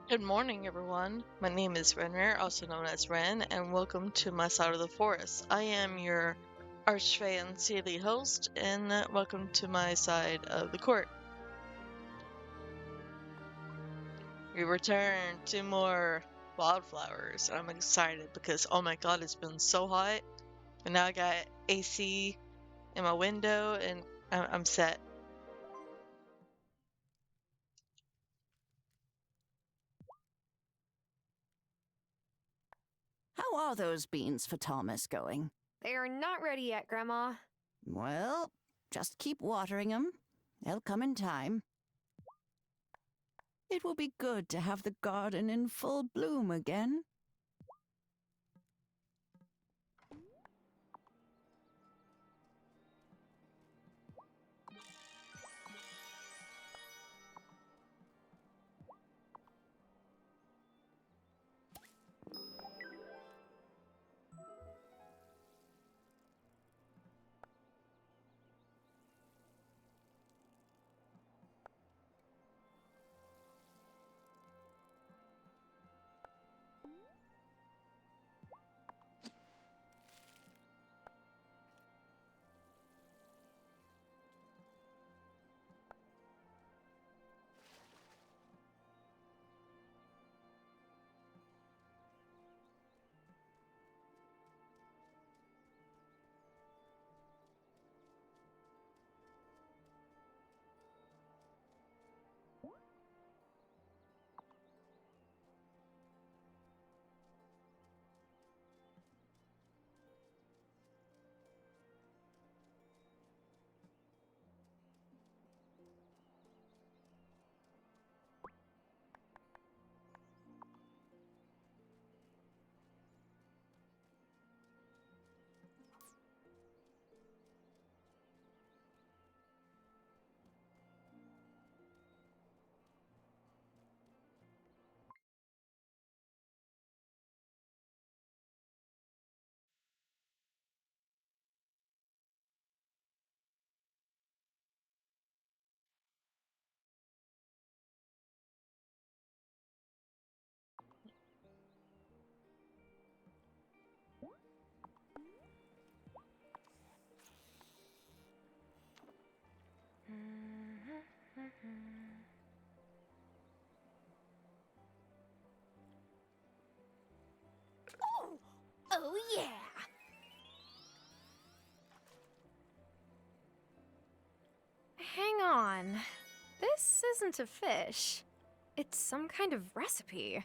Good morning, everyone. My name is Renner, also known as Ren, and welcome to my side of the forest. I am your archfey and Sealy host, and welcome to my side of the court. We return to more wildflowers. I'm excited because, oh my god, it's been so hot. And now I got AC in my window, and I'm set. How are those beans for Thomas going? They are not ready yet, Grandma. Well, just keep watering them. They'll come in time. It will be good to have the garden in full bloom again. Oh yeah! Hang on. This isn't a fish. It's some kind of recipe.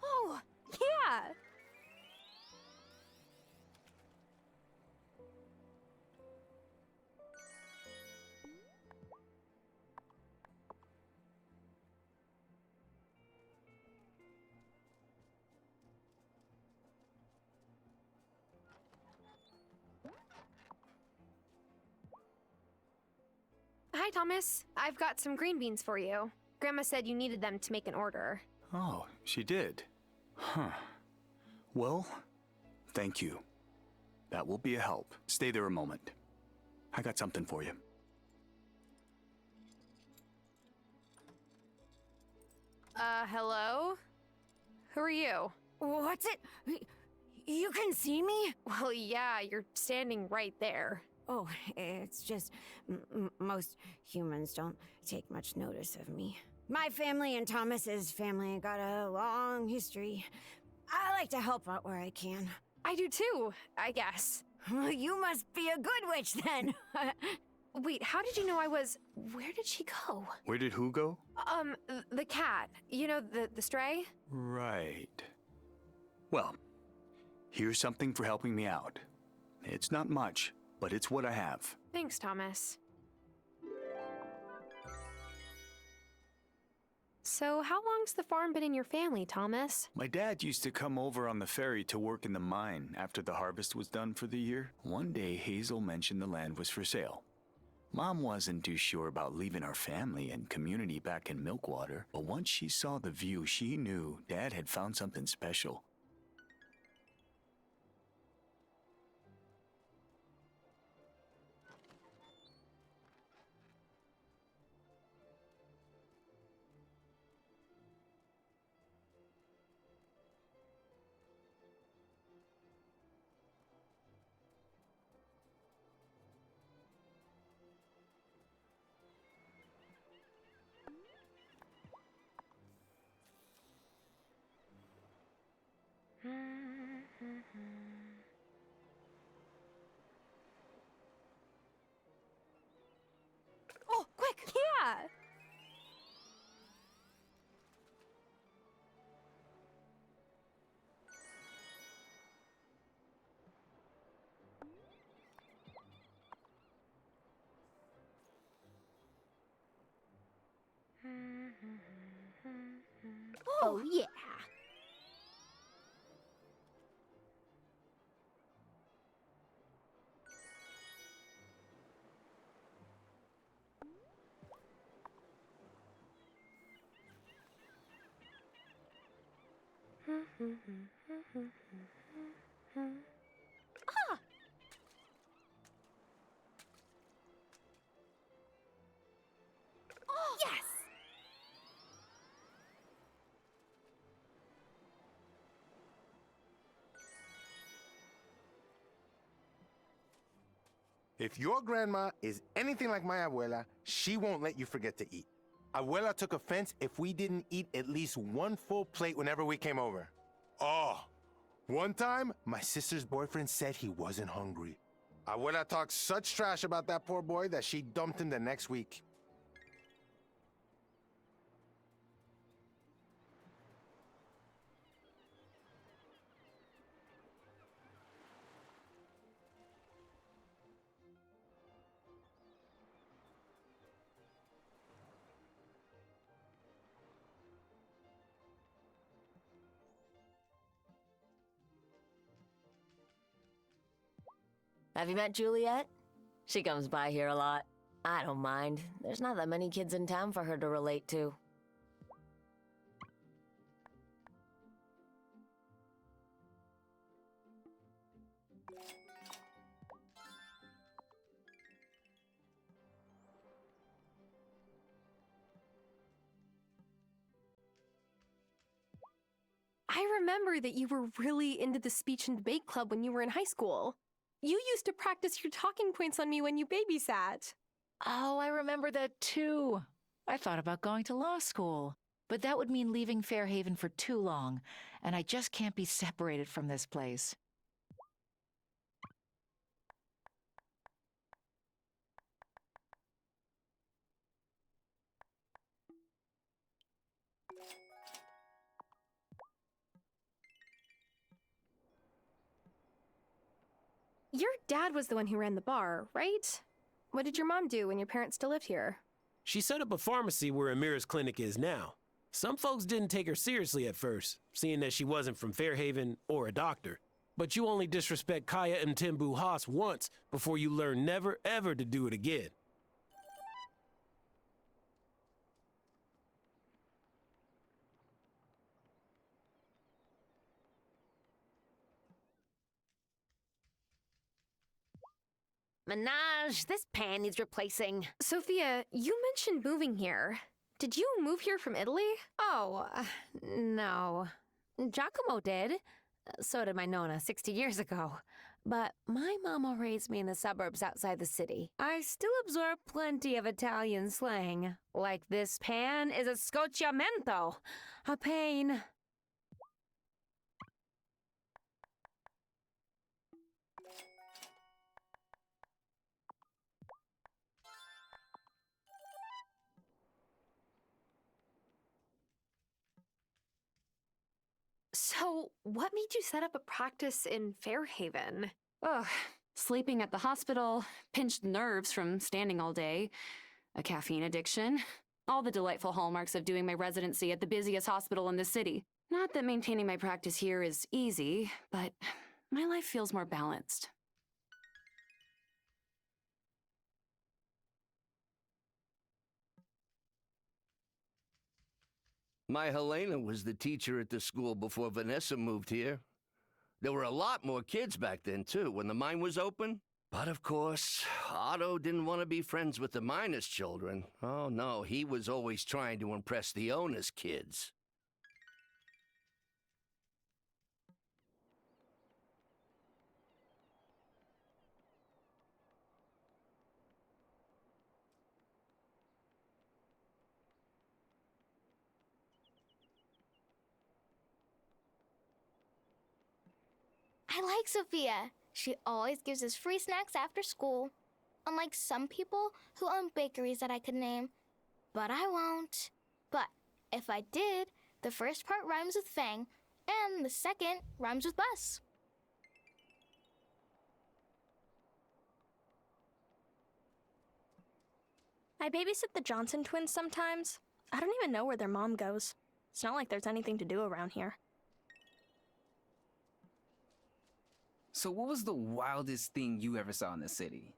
Oh, yeah! Hi, Thomas. I've got some green beans for you. Grandma said you needed them to make an order. Oh, she did? Huh. Well, thank you. That will be a help. Stay there a moment. I got something for you. Hello? Who are you? What's it? You can see me? Well, yeah, you're standing right there. Oh, it's just most humans don't take much notice of me. My family and Thomas's family got a long history. I like to help out where I can. I do too, I guess. Well, you must be a good witch then. Wait, how did you know I was... Where did she go? Where did who go? The cat. You know, the stray? Right. Well, here's something for helping me out. It's not much, but it's what I have. Thanks, Thomas. So, how long's the farm been in your family, Thomas? My dad used to come over on the ferry to work in the mine after the harvest was done for the year. One day, Hazel mentioned the land was for sale. Mom wasn't too sure about leaving our family and community back in Milkwater, but once she saw the view, she knew Dad had found something special. Oh, quick! Yeah! Oh, yeah. Yes! If your grandma is anything like my abuela, she won't let you forget to eat. Abuela took offense if we didn't eat at least one full plate whenever we came over. Oh, one time, my sister's boyfriend said he wasn't hungry. Abuela talked such trash about that poor boy that she dumped him the next week. Have you met Juliet? She comes by here a lot. I don't mind. There's not that many kids in town for her to relate to. I remember that you were really into the speech and debate club when you were in high school. You used to practice your talking points on me when you babysat. Oh, I remember that too. I thought about going to law school, but that would mean leaving Fairhaven for too long, and I just can't be separated from this place. Your dad was the one who ran the bar, right? What did your mom do when your parents still lived here? She set up a pharmacy where Amira's clinic is now. Some folks didn't take her seriously at first, seeing that she wasn't from Fairhaven or a doctor. But you only disrespect Kaya and Timbu Haas once before you learn never ever to do it again. Minaj, this pan needs replacing. Sophia, you mentioned moving here. Did you move here from Italy? Oh, no. Giacomo did. So did my Nonna 60 years ago. But my mama raised me in the suburbs outside the city. I still absorb plenty of Italian slang. Like this pan is a scocciamento. A pain. So, what made you set up a practice in Fairhaven? Ugh, Sleeping at the hospital, pinched nerves from standing all day, a caffeine addiction. All the delightful hallmarks of doing my residency at the busiest hospital in the city. Not that maintaining my practice here is easy, but my life feels more balanced. My Helena was the teacher at the school before Vanessa moved here. There were a lot more kids back then, too, when the mine was open. But of course, Otto didn't want to be friends with the miners' children. Oh no, he was always trying to impress the owner's kids. I like Sophia. She always gives us free snacks after school. Unlike some people who own bakeries that I could name. But I won't. But if I did, the first part rhymes with Fang, and the second rhymes with bus. I babysit the Johnson twins sometimes. I don't even know where their mom goes. It's not like there's anything to do around here. So what was the wildest thing you ever saw in the city?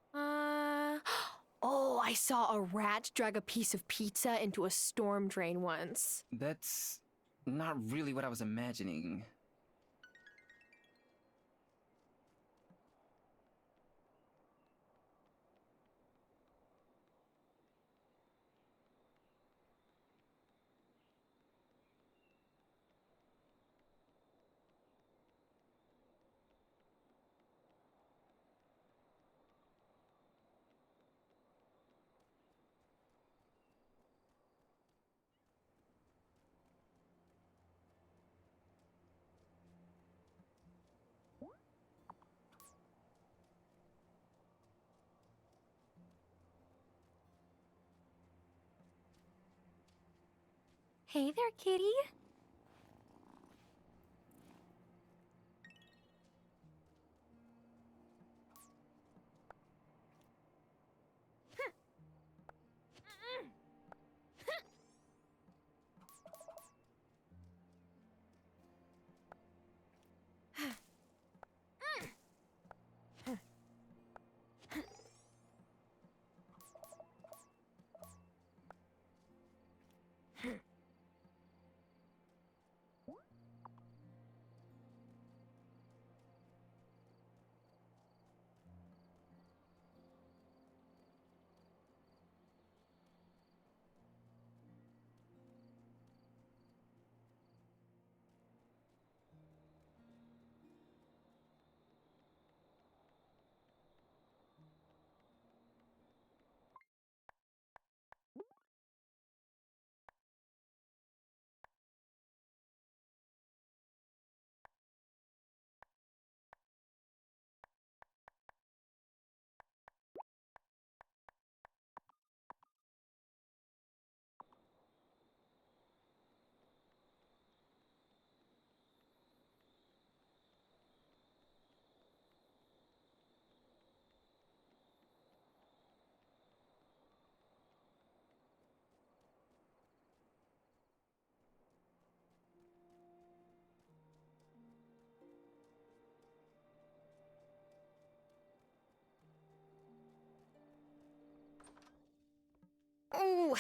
Oh, I saw a rat drag a piece of pizza into a storm drain once. That's not really what I was imagining. Hey there, kitty. Oh,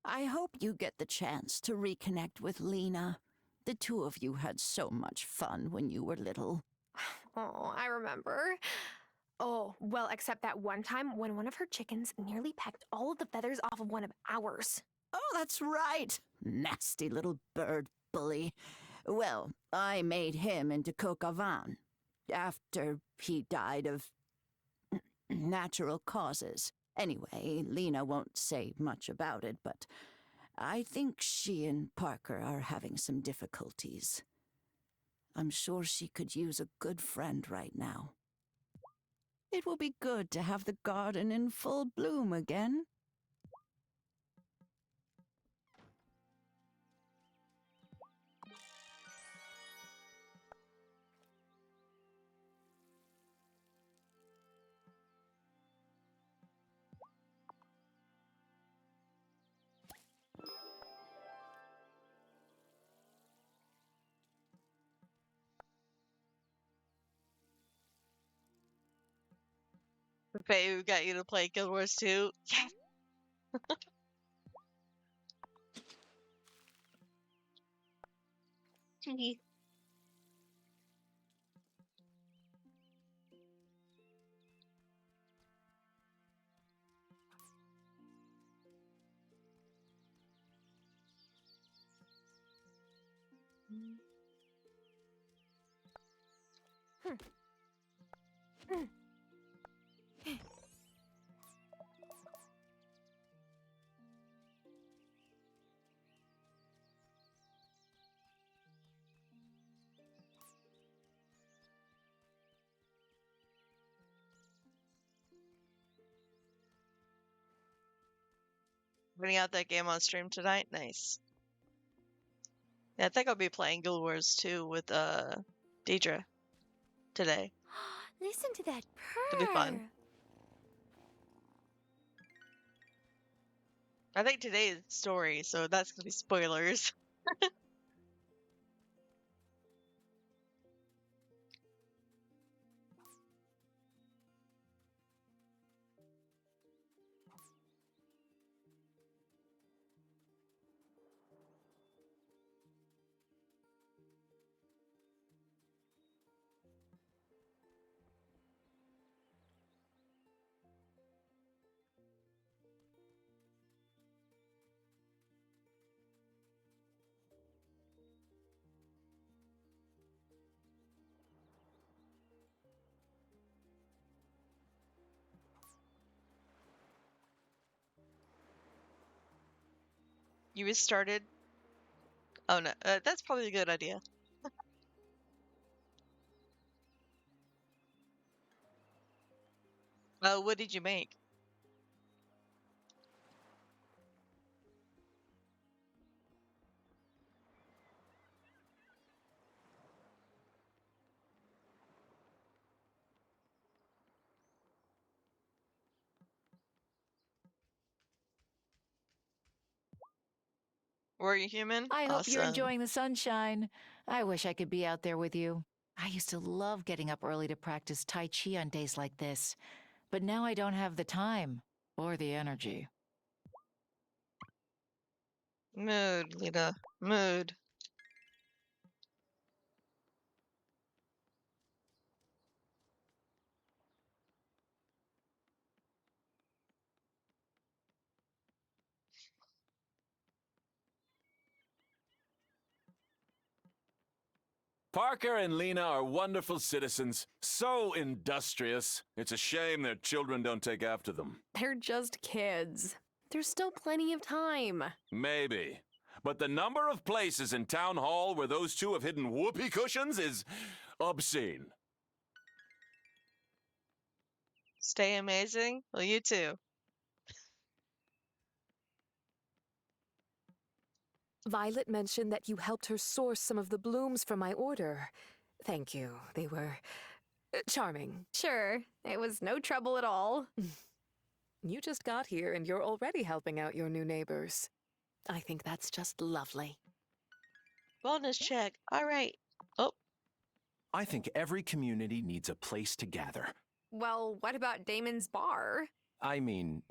I hope you get the chance to reconnect with Lena. The two of you had so much fun when you were little. oh, I remember. Oh, well, except that one time when one of her chickens nearly pecked all of the feathers off of one of ours. Oh, that's right. Nasty little bird bully. Well, I made him into coq au vin after he died of natural causes. Anyway, Lena won't say much about it, but I think she and Parker are having some difficulties. I'm sure she could use a good friend right now. It will be good to have the garden in full bloom again. Faye, we got you to play Guild Wars 2. Yes! Gee. Putting out that game on stream tonight? Nice. Yeah, I think I'll be playing Guild Wars 2 with Deidre today. Listen to that It'll be fun. purr. I think today is story, so that's gonna be spoilers. You restarted? Oh no, that's probably a good idea. What did you make? Were you human? I hope you're Awesome. enjoying the sunshine. I wish I could be out there with you. I used to love getting up early to practice Tai Chi on days like this, but now I don't have the time or the energy. Mood, Lena. Mood. Parker and Lena are wonderful citizens, so industrious. It's a shame their children don't take after them. They're just kids. There's still plenty of time. Maybe. But the number of places in Town Hall where those two have hidden whoopee cushions is obscene. Stay amazing? Well, you too. Violet mentioned that you helped her source some of the blooms for my order. Thank you. They were charming. Sure, it was no trouble at all. You just got here and you're already helping out your new neighbors. I think that's just lovely. Wellness check. All right. Oh. I think every community needs a place to gather. Well, what about Damon's bar? I mean,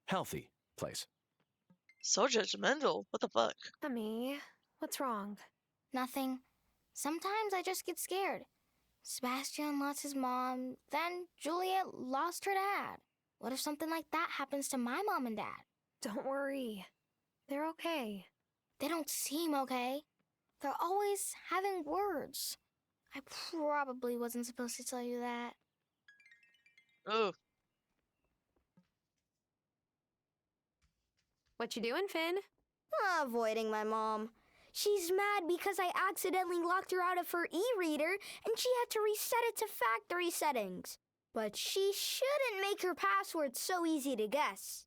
healthy place. So judgmental. What the fuck? Emmy, what's wrong? Nothing. Sometimes I just get scared. Sebastian lost his mom, then Juliet lost her dad. What if something like that happens to my mom and dad? Don't worry. They're okay. They don't seem okay. They're always having words. I probably wasn't supposed to tell you that. Oh. What you doing, Finn? Avoiding my mom. She's mad because I accidentally locked her out of her e-reader and she had to reset it to factory settings. But she shouldn't make her password so easy to guess.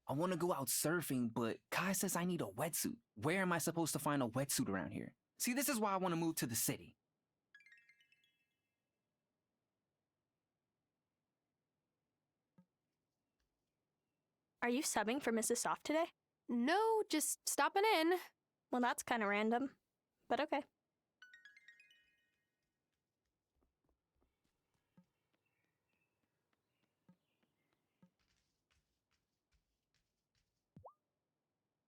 I want to go out surfing, but Kai says I need a wetsuit. Where am I supposed to find a wetsuit around here? See, this is why I want to move to the city. Are you subbing for Mrs. Soft today? No, just stopping in. Well, that's kind of random, but okay.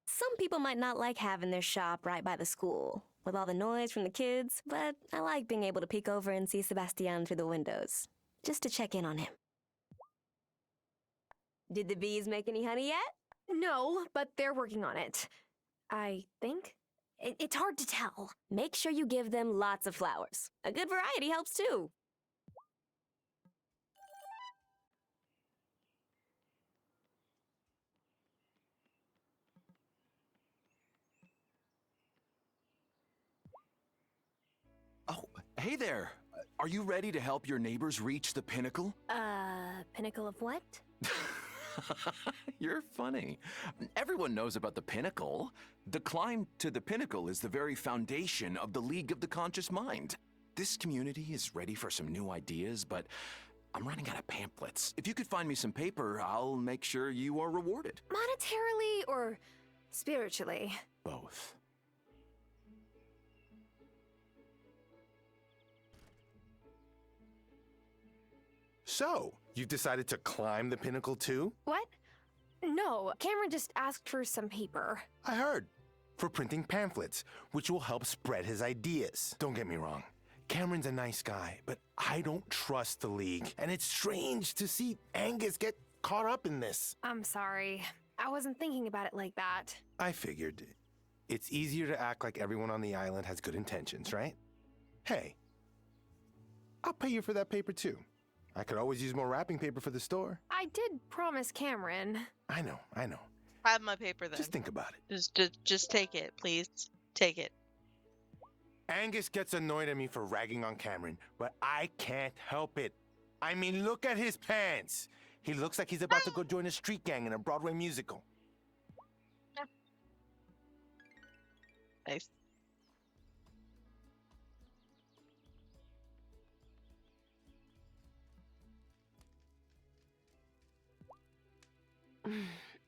Some people might not like having their shop right by the school, with all the noise from the kids, but I like being able to peek over and see Sebastian through the windows, just to check in on him. Did the bees make any honey yet? No, but they're working on it. I think. It's hard to tell. Make sure you give them lots of flowers. A good variety helps too. Oh, hey there. Are you ready to help your neighbors reach the pinnacle? Pinnacle of what? You're funny. Everyone knows about the pinnacle. The climb to the pinnacle is the very foundation of the League of the Conscious Mind. This community is ready for some new ideas, but I'm running out of pamphlets. If you could find me some paper, I'll make sure you are rewarded. Monetarily or spiritually? Both. So, you've decided to climb the pinnacle too? What? No, Cameron just asked for some paper. I heard. For printing pamphlets, which will help spread his ideas. Don't get me wrong. Cameron's a nice guy, but I don't trust the League. And it's strange to see Angus get caught up in this. I'm sorry. I wasn't thinking about it like that. I figured. It's easier to act like everyone on the island has good intentions, right? Hey, I'll pay you for that paper too. I could always use more wrapping paper for the store. I did promise Cameron. I know. Have my paper then. Just think about it. Just take it, please. Take it. Angus gets annoyed at me for ragging on Cameron, but I can't help it. I mean, look at his pants. He looks like he's about to go join a street gang in a Broadway musical. Nice.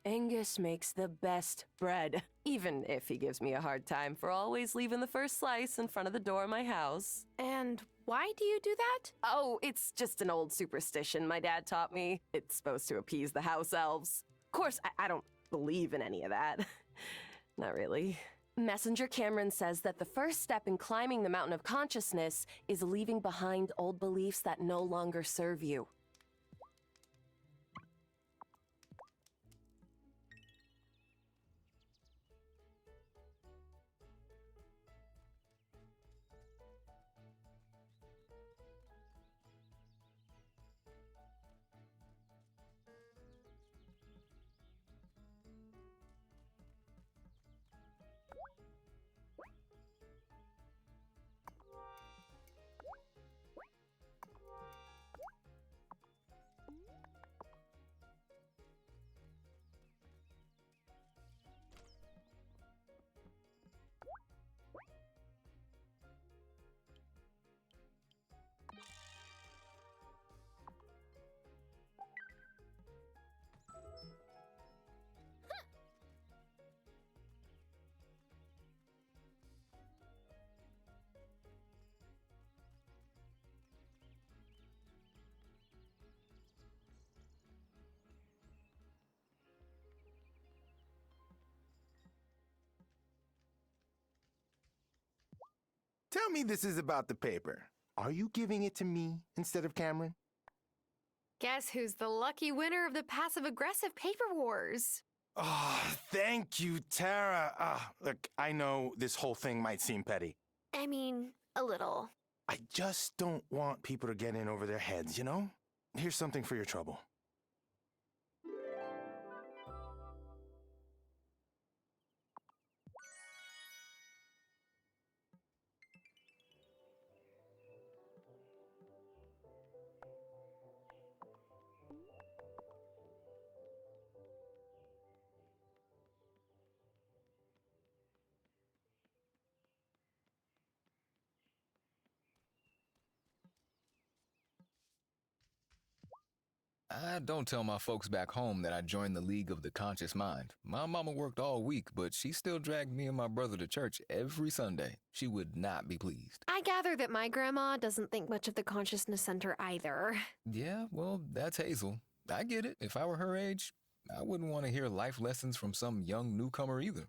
Angus makes the best bread, even if he gives me a hard time for always leaving the first slice in front of the door of my house. And why do you do that? Oh, it's just an old superstition my dad taught me. It's supposed to appease the house elves. Of course, I don't believe in any of that. Not really. Messenger Cameron says that the first step in climbing the mountain of consciousness is leaving behind old beliefs that no longer serve you. Tell me this is about the paper. Are you giving it to me instead of Cameron? Guess who's the lucky winner of the passive-aggressive paper wars? Oh, thank you, Tara. Look, I know this whole thing might seem petty. I mean, a little. I just don't want people to get in over their heads, you know? Here's something for your trouble. don't tell my folks back home that I joined the League of the Conscious Mind. My mama worked all week, but she still dragged me and my brother to church every Sunday. She would not be pleased. I gather that my grandma doesn't think much of the Consciousness Center either. Yeah, well, that's Hazel. I get it. If I were her age, I wouldn't want to hear life lessons from some young newcomer either.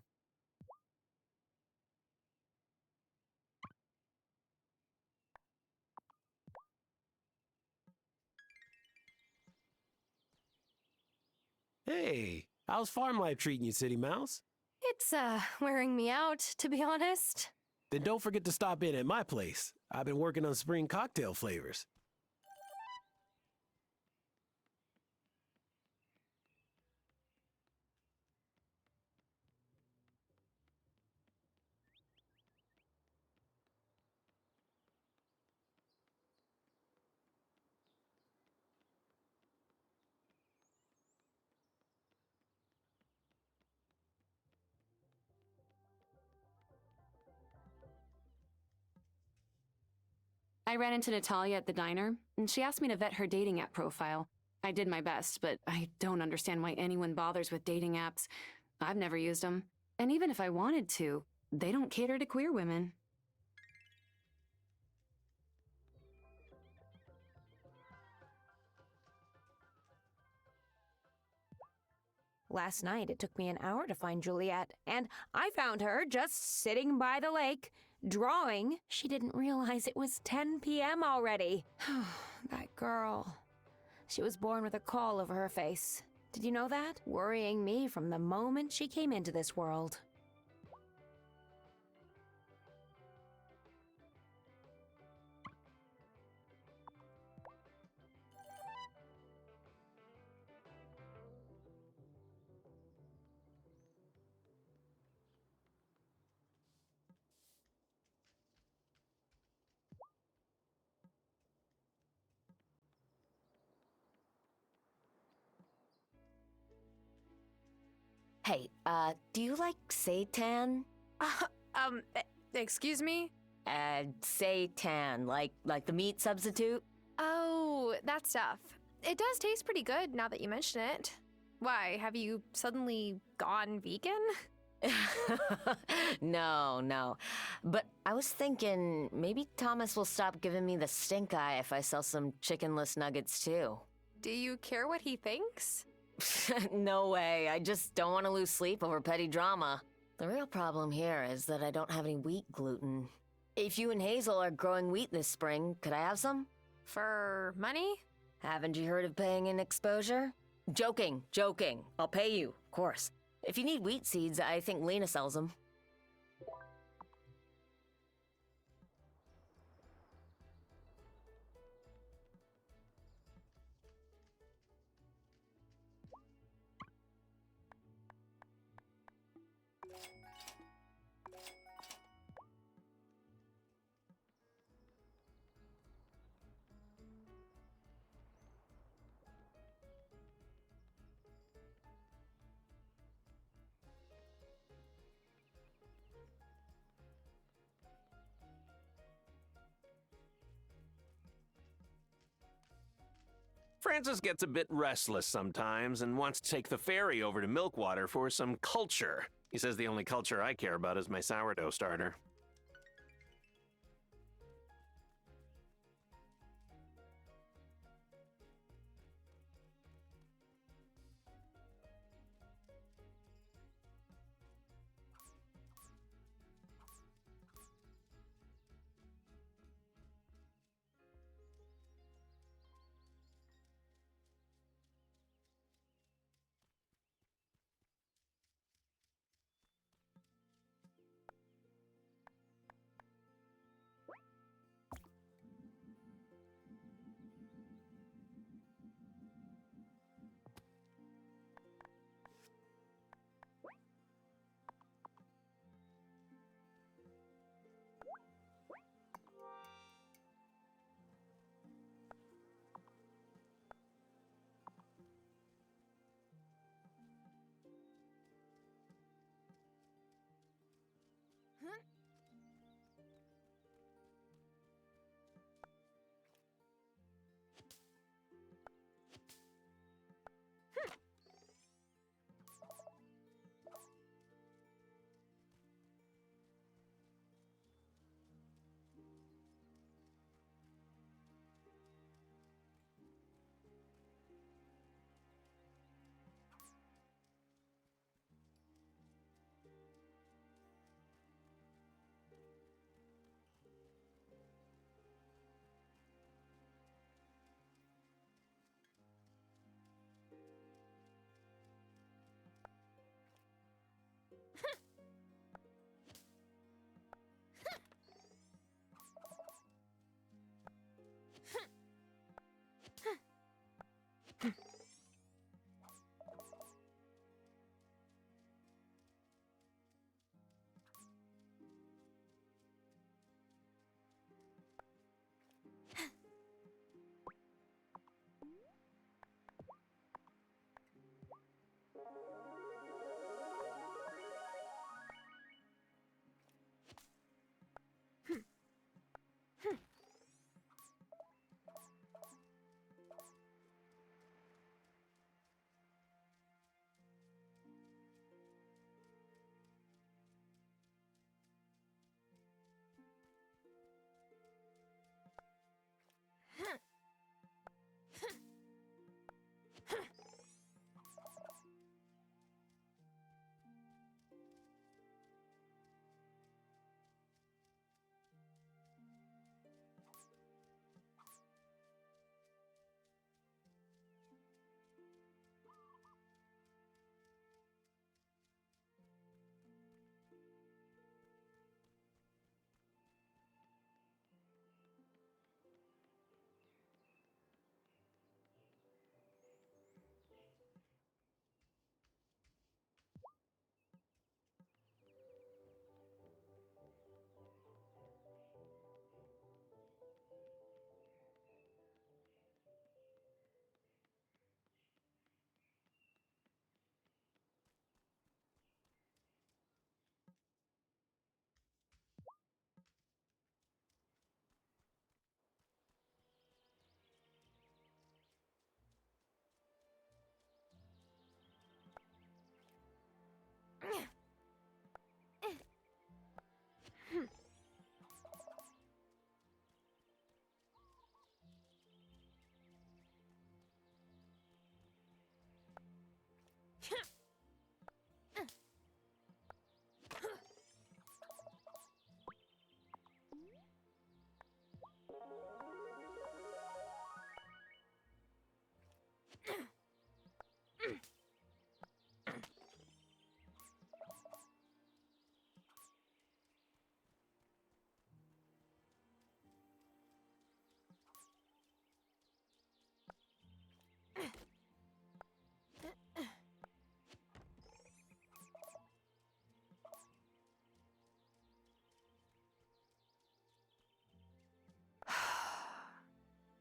Hey, how's farm life treating you, City Mouse? It's, wearing me out, to be honest. Then don't forget to stop in at my place. I've been working on spring cocktail flavors. I ran into Natalia at the diner, and she asked me to vet her dating app profile. I did my best, but I don't understand why anyone bothers with dating apps. I've never used them. And even if I wanted to, they don't cater to queer women. Last night, it took me an hour to find Juliet, and I found her just sitting by the lake, drawing. She didn't realize it was 10 p.m. already. That girl. She was born with a caul over her face. Did you know that? Worrying me from the moment she came into this world. Hey, do you like seitan? Excuse me? Seitan, like the meat substitute? Oh, that stuff. It does taste pretty good now that you mention it. Why, have you suddenly gone vegan? No. But I was thinking maybe Thomas will stop giving me the stink eye if I sell some chickenless nuggets too. Do you care what he thinks? No way. I just don't want to lose sleep over petty drama. The real problem here is that I don't have any wheat gluten. If you and Hazel are growing wheat this spring, could I have some? For money? Haven't you heard of paying in exposure? Joking. I'll pay you, of course. If you need wheat seeds, I think Lena sells them. Francis gets a bit restless sometimes and wants to take the ferry over to Milkwater for some culture. He says the only culture I care about is my sourdough starter.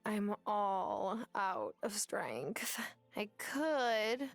I'm all out of strength. I could.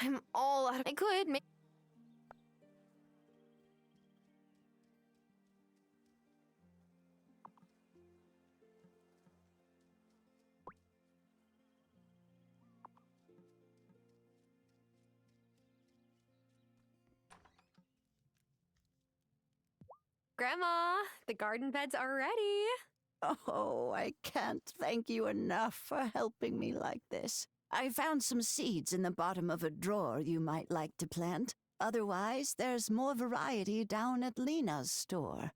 I'm all out of. I could make. Grandma, the garden beds are ready. Oh, I can't thank you enough for helping me like this. I found some seeds in the bottom of a drawer you might like to plant. Otherwise, there's more variety down at Lena's store.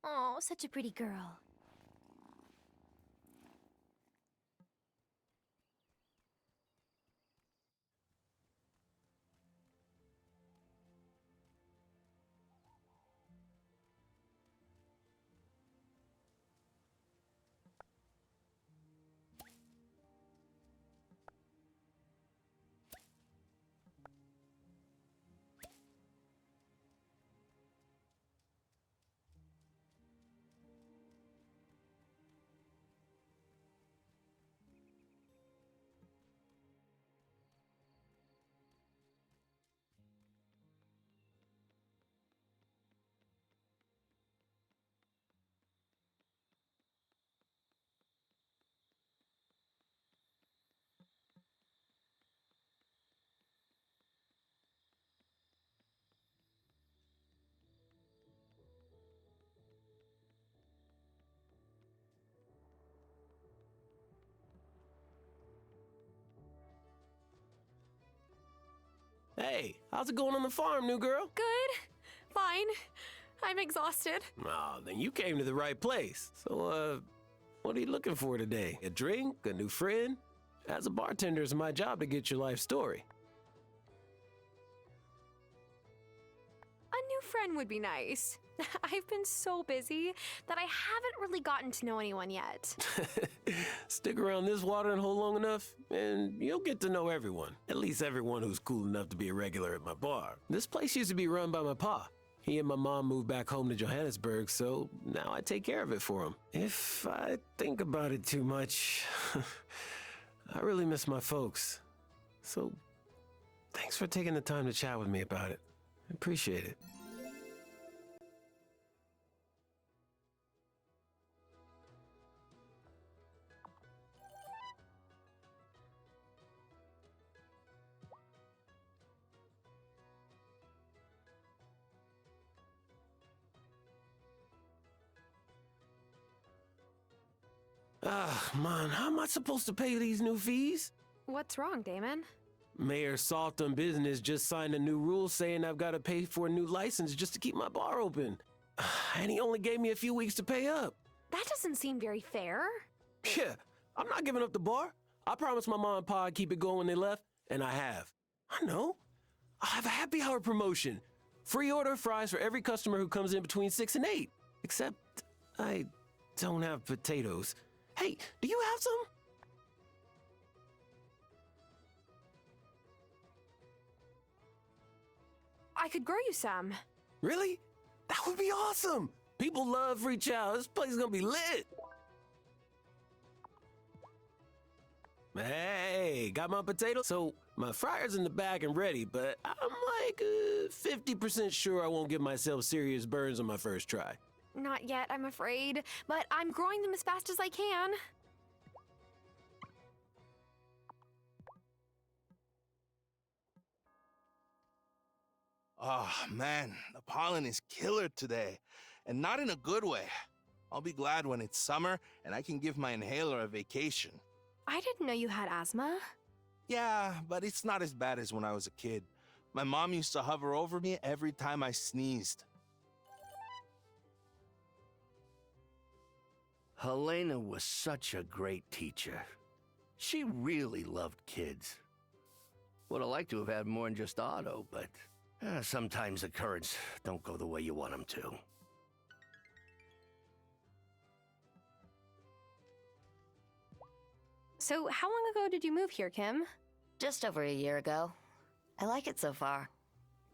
Oh, such a pretty girl. Hey, how's it going on the farm, new girl? Good. Fine. I'm exhausted. Oh, then you came to the right place. So, what are you looking for today? A drink? A new friend? As a bartender, it's my job to get your life story. A new friend would be nice. I've been so busy that I haven't really gotten to know anyone yet. Stick around this watering hole long enough, and you'll get to know everyone. At least everyone who's cool enough to be a regular at my bar. This place used to be run by my pa. He and my mom moved back home to Johannesburg, so now I take care of it for him. If I think about it too much, I really miss my folks. So, thanks for taking the time to chat with me about it. I appreciate it. Ah, man, how am I supposed to pay these new fees? What's wrong, Damon? Mayor Saltham Business just signed a new rule saying I've got to pay for a new license just to keep my bar open. And he only gave me a few weeks to pay up. That doesn't seem very fair. Yeah, I'm not giving up the bar. I promised my mom and pa I'd keep it going when they left, and I have. I know. I have a happy hour promotion. Free order of fries for every customer who comes in between 6 and 8. Except I don't have potatoes. Hey, do you have some? I could grow you some. Really? That would be awesome. People love free chow. This place is gonna be lit. Hey, got my potatoes? So my fryer's in the back and ready, but I'm like 50% sure I won't give myself serious burns on my first try. Not yet, I'm afraid, but I'm growing them as fast as I can. Oh, man, the pollen is killer today, and not in a good way. I'll be glad when it's summer and I can give my inhaler a vacation. I didn't know you had asthma. Yeah, but it's not as bad as when I was a kid. My mom used to hover over me every time I sneezed. Helena was such a great teacher. She really loved kids. Would have liked to have had more than just Otto, but sometimes the currents don't go the way you want them to. So how long ago did you move here, Kim? Just over a year ago. I like it so far.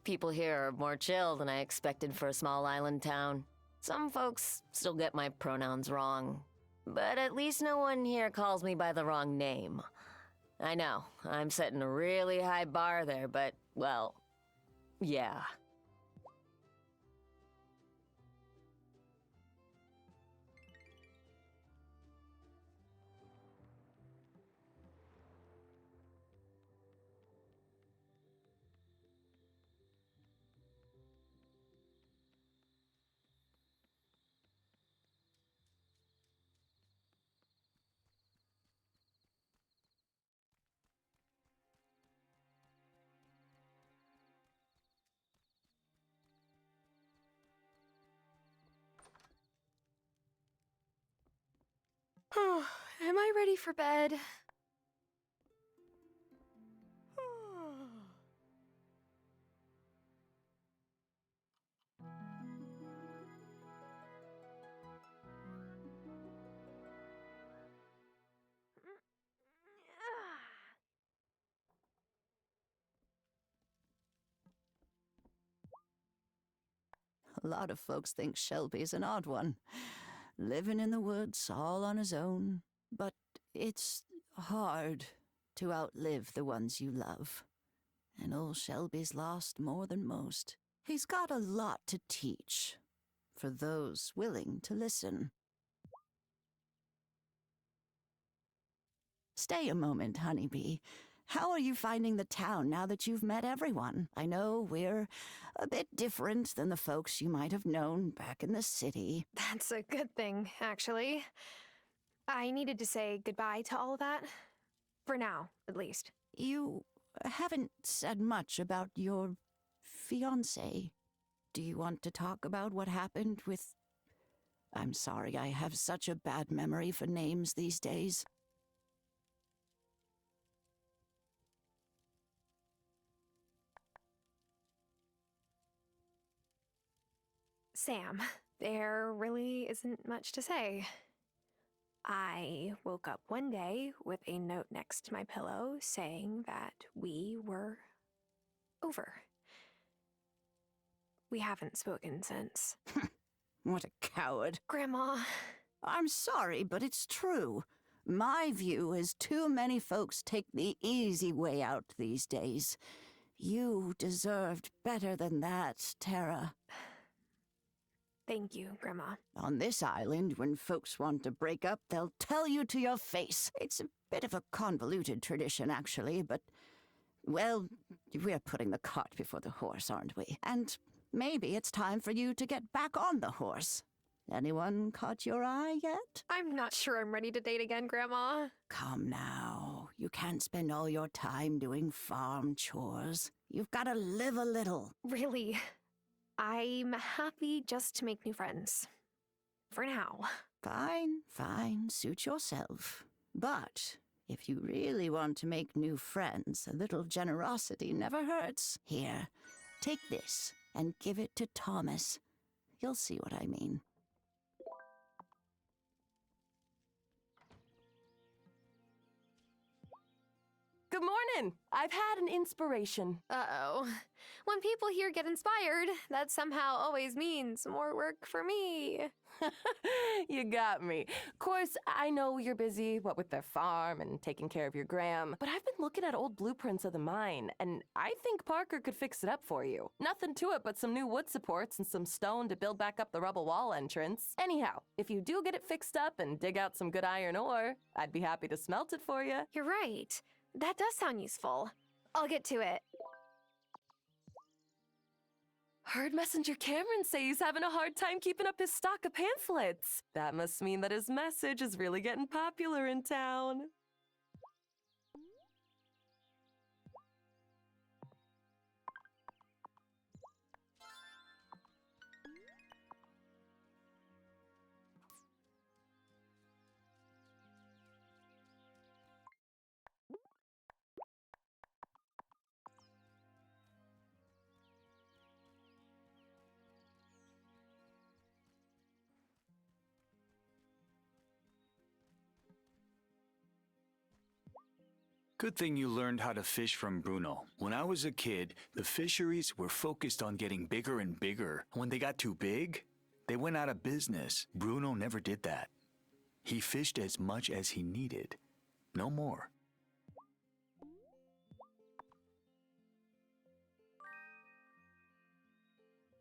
People here are more chill than I expected for a small island town. Some folks still get my pronouns wrong, but at least no one here calls me by the wrong name. I know, I'm setting a really high bar there, but, well, yeah. Oh, am I ready for bed? A lot of folks think Shelby's an odd one, living in the woods all on his own. But it's hard to outlive the ones you love. And old Shelby's lost more than most. He's got a lot to teach for those willing to listen. Stay a moment, honeybee. How are you finding the town now that you've met everyone? I know we're a bit different than the folks you might have known back in the city. That's a good thing, actually. I needed to say goodbye to all of that. For now, at least. You haven't said much about your fiancé. Do you want to talk about what happened with... I'm sorry, I have such a bad memory for names these days. Sam, there really isn't much to say. I woke up one day with a note next to my pillow saying that we were over. We haven't spoken since. What a coward. Grandma. I'm sorry, but it's true. My view is too many folks take the easy way out these days. You deserved better than that, Tara. Thank you, Grandma. On this island, when folks want to break up, they'll tell you to your face. It's a bit of a convoluted tradition, actually, but, well, we're putting the cart before the horse, aren't we? And maybe it's time for you to get back on the horse. Anyone caught your eye yet? I'm not sure I'm ready to date again, Grandma. Come now. You can't spend all your time doing farm chores. You've got to live a little. Really? I'm happy just to make new friends. For now. Fine, fine. Suit yourself. But if you really want to make new friends, a little generosity never hurts. Here, take this and give it to Thomas. You'll see what I mean. Good morning! I've had an inspiration. Uh-oh. When people here get inspired, that somehow always means more work for me. You got me. Of course, I know you're busy, what with the farm and taking care of your gram, but I've been looking at old blueprints of the mine, and I think Parker could fix it up for you. Nothing to it but some new wood supports and some stone to build back up the rubble wall entrance. Anyhow, if you do get it fixed up and dig out some good iron ore, I'd be happy to smelt it for you. You're right. That does sound useful. I'll get to it. Heard Messenger Cameron say he's having a hard time keeping up his stock of pamphlets. That must mean that his message is really getting popular in town. Good thing you learned how to fish from Bruno. When I was a kid, the fisheries were focused on getting bigger and bigger. When they got too big, they went out of business. Bruno never did that. He fished as much as he needed. No more.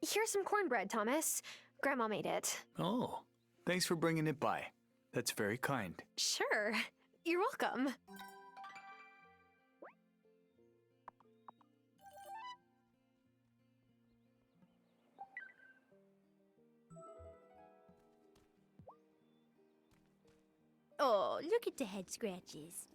Here's some cornbread, Thomas. Grandma made it. Oh, thanks for bringing it by. That's very kind. Sure. You're welcome. Oh, look at the head scratches.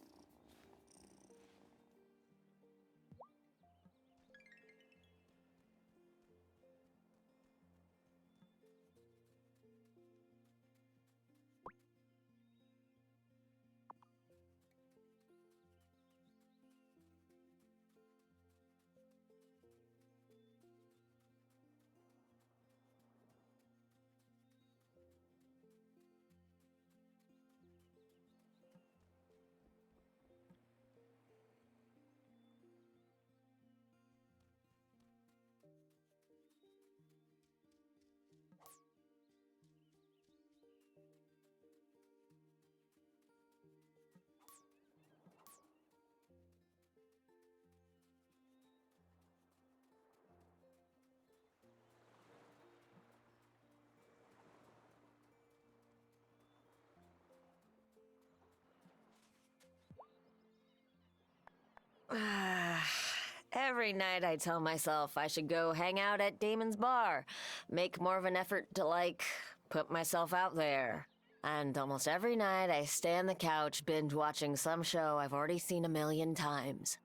Every night I tell myself I should go hang out at Damon's bar, make more of an effort to, like, put myself out there. And almost every night I stay on the couch binge watching some show I've already seen a million times.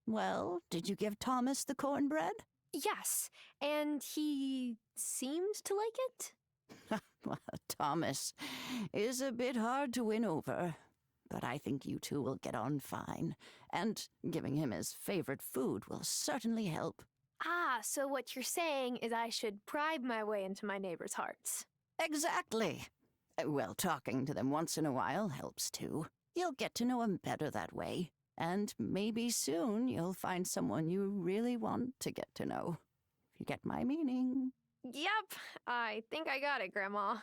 Well, did you give Thomas the cornbread? Yes, and he seemed to like it. Well, Thomas is a bit hard to win over, but I think you two will get on fine, and giving him his favorite food will certainly help. Ah, so what you're saying is I should bribe my way into my neighbors' hearts. Exactly. Well, talking to them once in a while helps too. You'll get to know them better that way, and maybe soon you'll find someone you really want to get to know. If you get my meaning. Yep, I think I got it, Grandma.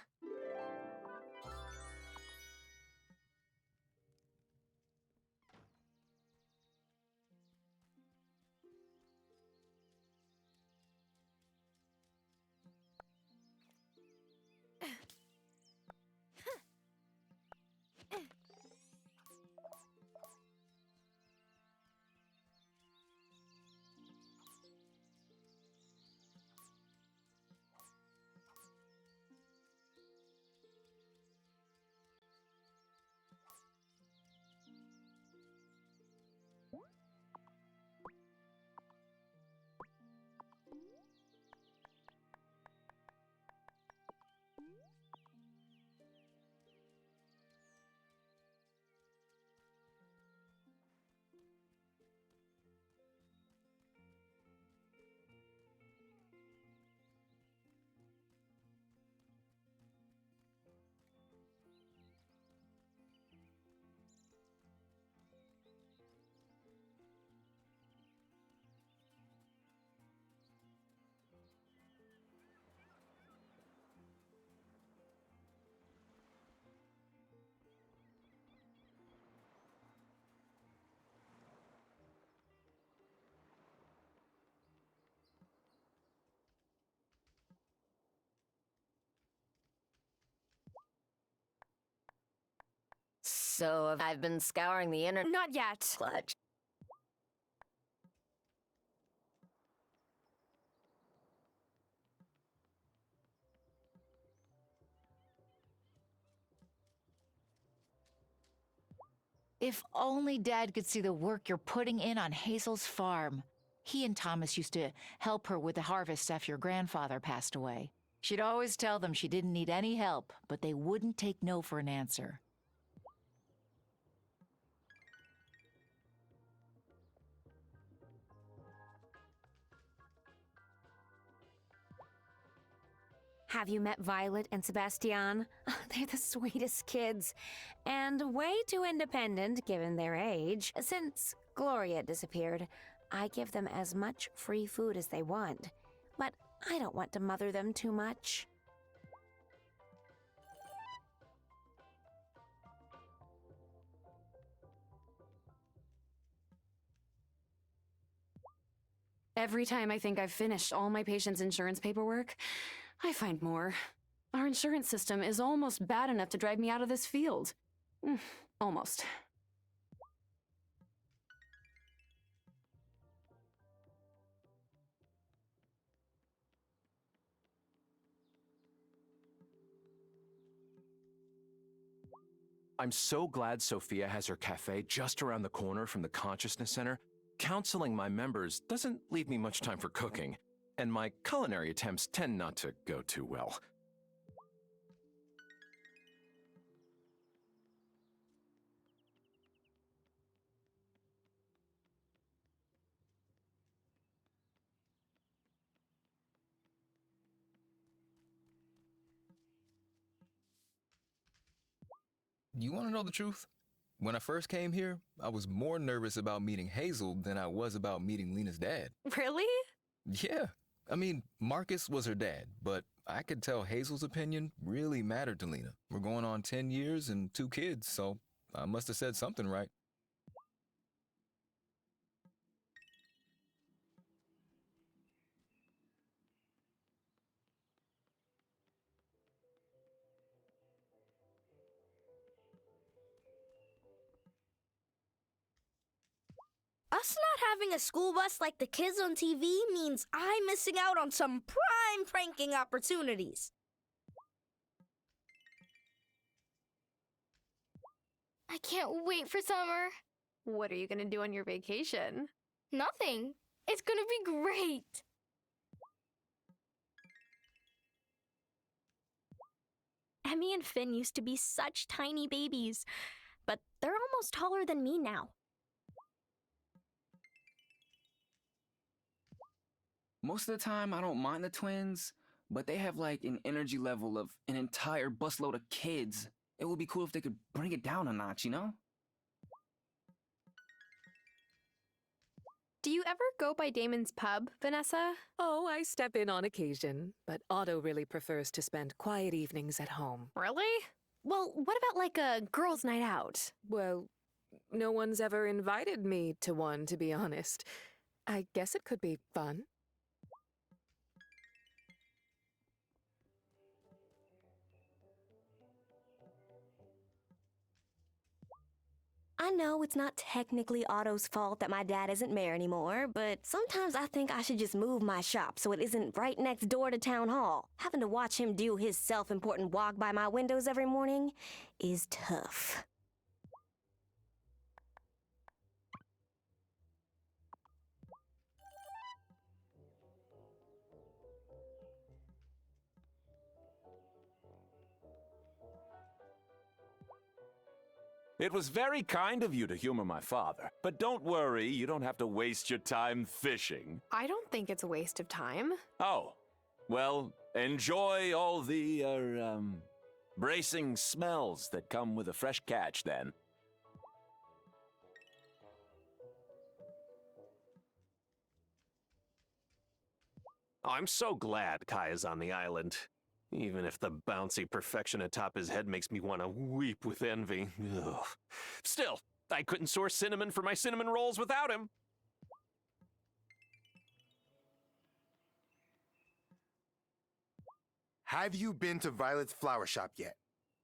So I've been scouring the internet. Not yet. Clutch. If only Dad could see the work you're putting in on Hazel's farm. He and Thomas used to help her with the harvest after your grandfather passed away. She'd always tell them she didn't need any help, but they wouldn't take no for an answer. Have you met Violet and Sebastian? They're the sweetest kids, and way too independent given their age. Since Gloria disappeared, I give them as much free food as they want, but I don't want to mother them too much. Every time I think I've finished all my patients' insurance paperwork, I find more. Our insurance system is almost bad enough to drive me out of this field. Almost. I'm so glad Sophia has her cafe just around the corner from the Consciousness Center. Counseling my members doesn't leave me much time for cooking, and my culinary attempts tend not to go too well. You want to know the truth? When I first came here, I was more nervous about meeting Hazel than I was about meeting Lena's dad. Really? Yeah. I mean, Marcus was her dad, but I could tell Hazel's opinion really mattered to Lena. We're going on 10 years and 2 kids, so I must have said something right. Us not having a school bus like the kids on TV means I'm missing out on some prime pranking opportunities. I can't wait for summer. What are you gonna do on your vacation? Nothing. It's gonna be great. Emmy and Finn used to be such tiny babies, but they're almost taller than me now. Most of the time, I don't mind the twins, but they have like an energy level of an entire busload of kids. It would be cool if they could bring it down a notch, you know? Do you ever go by Damon's pub, Vanessa? Oh, I step in on occasion, but Otto really prefers to spend quiet evenings at home. Really? Well, what about like a girls' night out? Well, no one's ever invited me to one, to be honest. I guess it could be fun. I know it's not technically Otto's fault that my dad isn't mayor anymore, but sometimes I think I should just move my shop so it isn't right next door to town hall. Having to watch him do his self-important walk by my windows every morning is tough. It was very kind of you to humor my father. But don't worry, you don't have to waste your time fishing. I don't think it's a waste of time. Oh, well, enjoy all the, bracing smells that come with a fresh catch, then. Oh, I'm so glad Kai is on the island. Even if the bouncy perfection atop his head makes me want to weep with envy. Ugh. Still, I couldn't source cinnamon for my cinnamon rolls without him. Have you been to Violet's flower shop yet?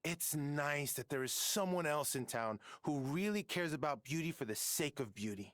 It's nice that there is someone else in town who really cares about beauty for the sake of beauty.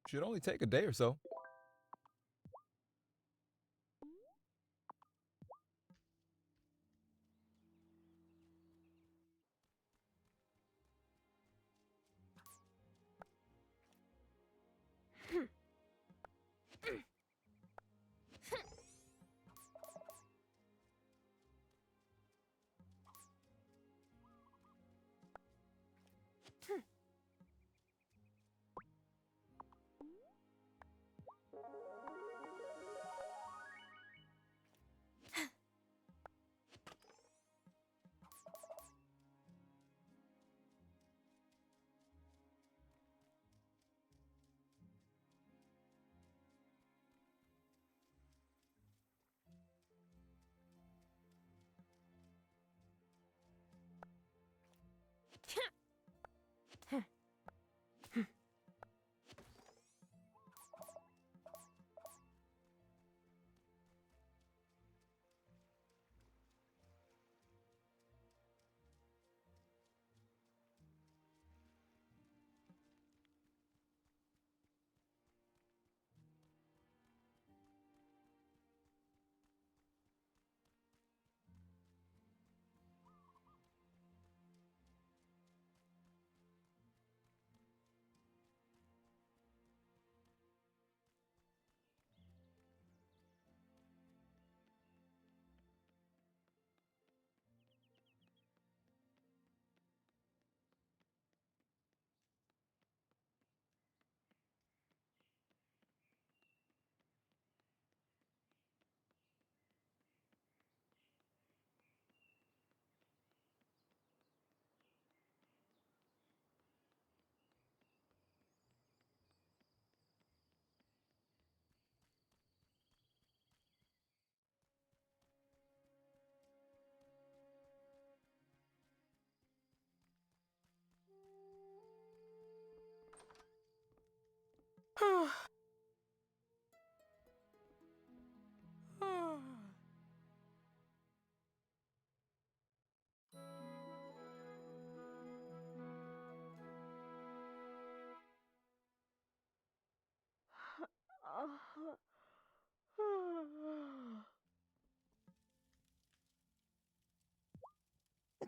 Should only take a day or so.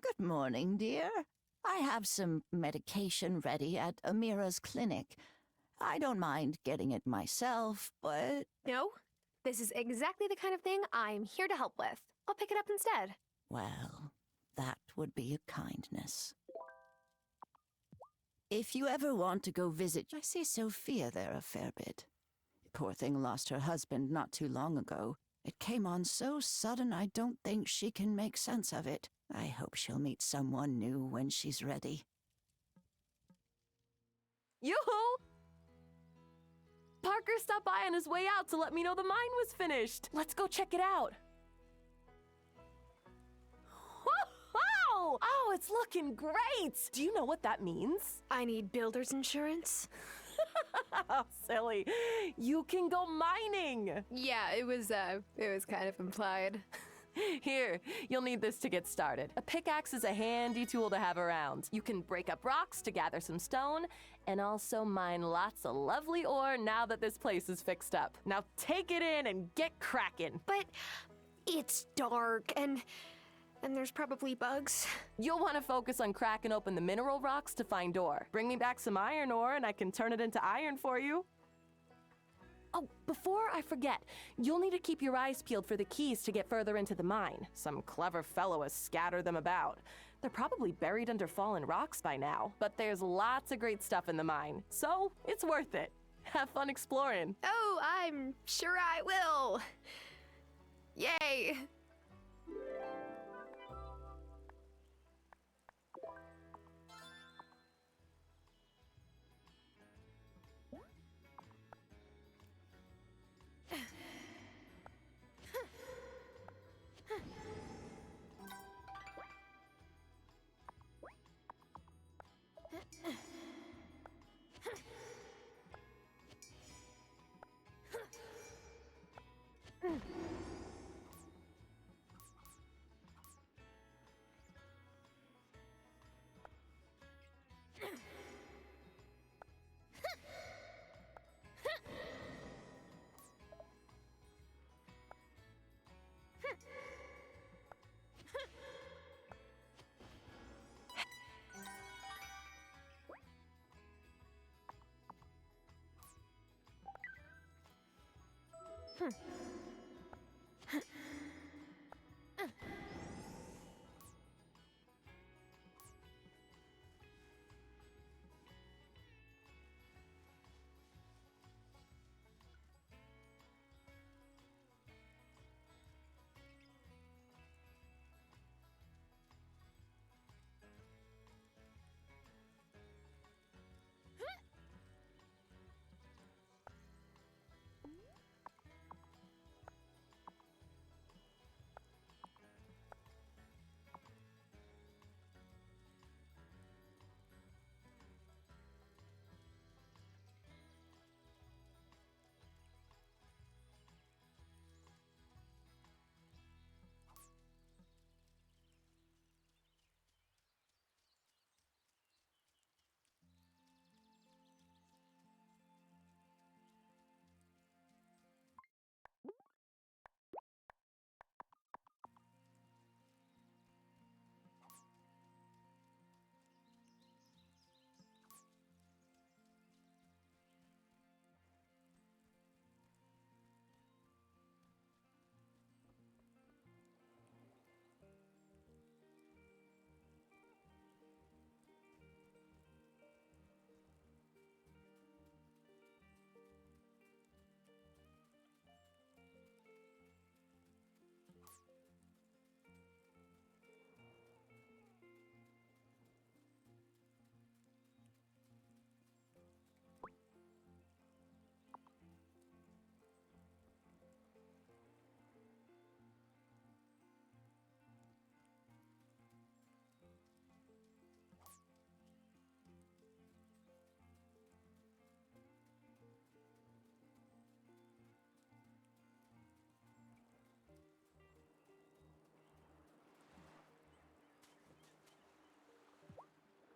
Good morning, dear. I have some medication ready at Amira's clinic. I don't mind getting it myself, but... No, this is exactly the kind of thing I'm here to help with. I'll pick it up instead. Well, that would be a kindness. If you ever want to go visit, I see Sophia there a fair bit. Poor thing lost her husband not too long ago. It came on so sudden I don't think she can make sense of it. I hope she'll meet someone new when she's ready. Yoo-hoo! Parker stopped by on his way out to let me know the mine was finished. Let's go check it out. Wow! Oh, it's looking great! Do you know what that means? I need builder's insurance. Oh, silly. You can go mining. Yeah, it was kind of implied. Here, you'll need this to get started. A pickaxe is a handy tool to have around. You can break up rocks to gather some stone, and also mine lots of lovely ore now that this place is fixed up. Now take it in and get cracking. But it's dark, and there's probably bugs. You'll want to focus on cracking open the mineral rocks to find ore. Bring me back some iron ore, and I can turn it into iron for you. Oh, before I forget, you'll need to keep your eyes peeled for the keys to get further into the mine. Some clever fellow has scattered them about. They're probably buried under fallen rocks by now, but there's lots of great stuff in the mine, so it's worth it. Have fun exploring. Oh, I'm sure I will. Yay!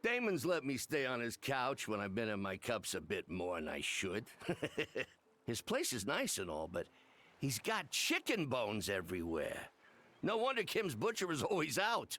Damon's let me stay on his couch when I've been in my cups a bit more than I should. His place is nice and all, but he's got chicken bones everywhere. No wonder Kim's butcher is always out.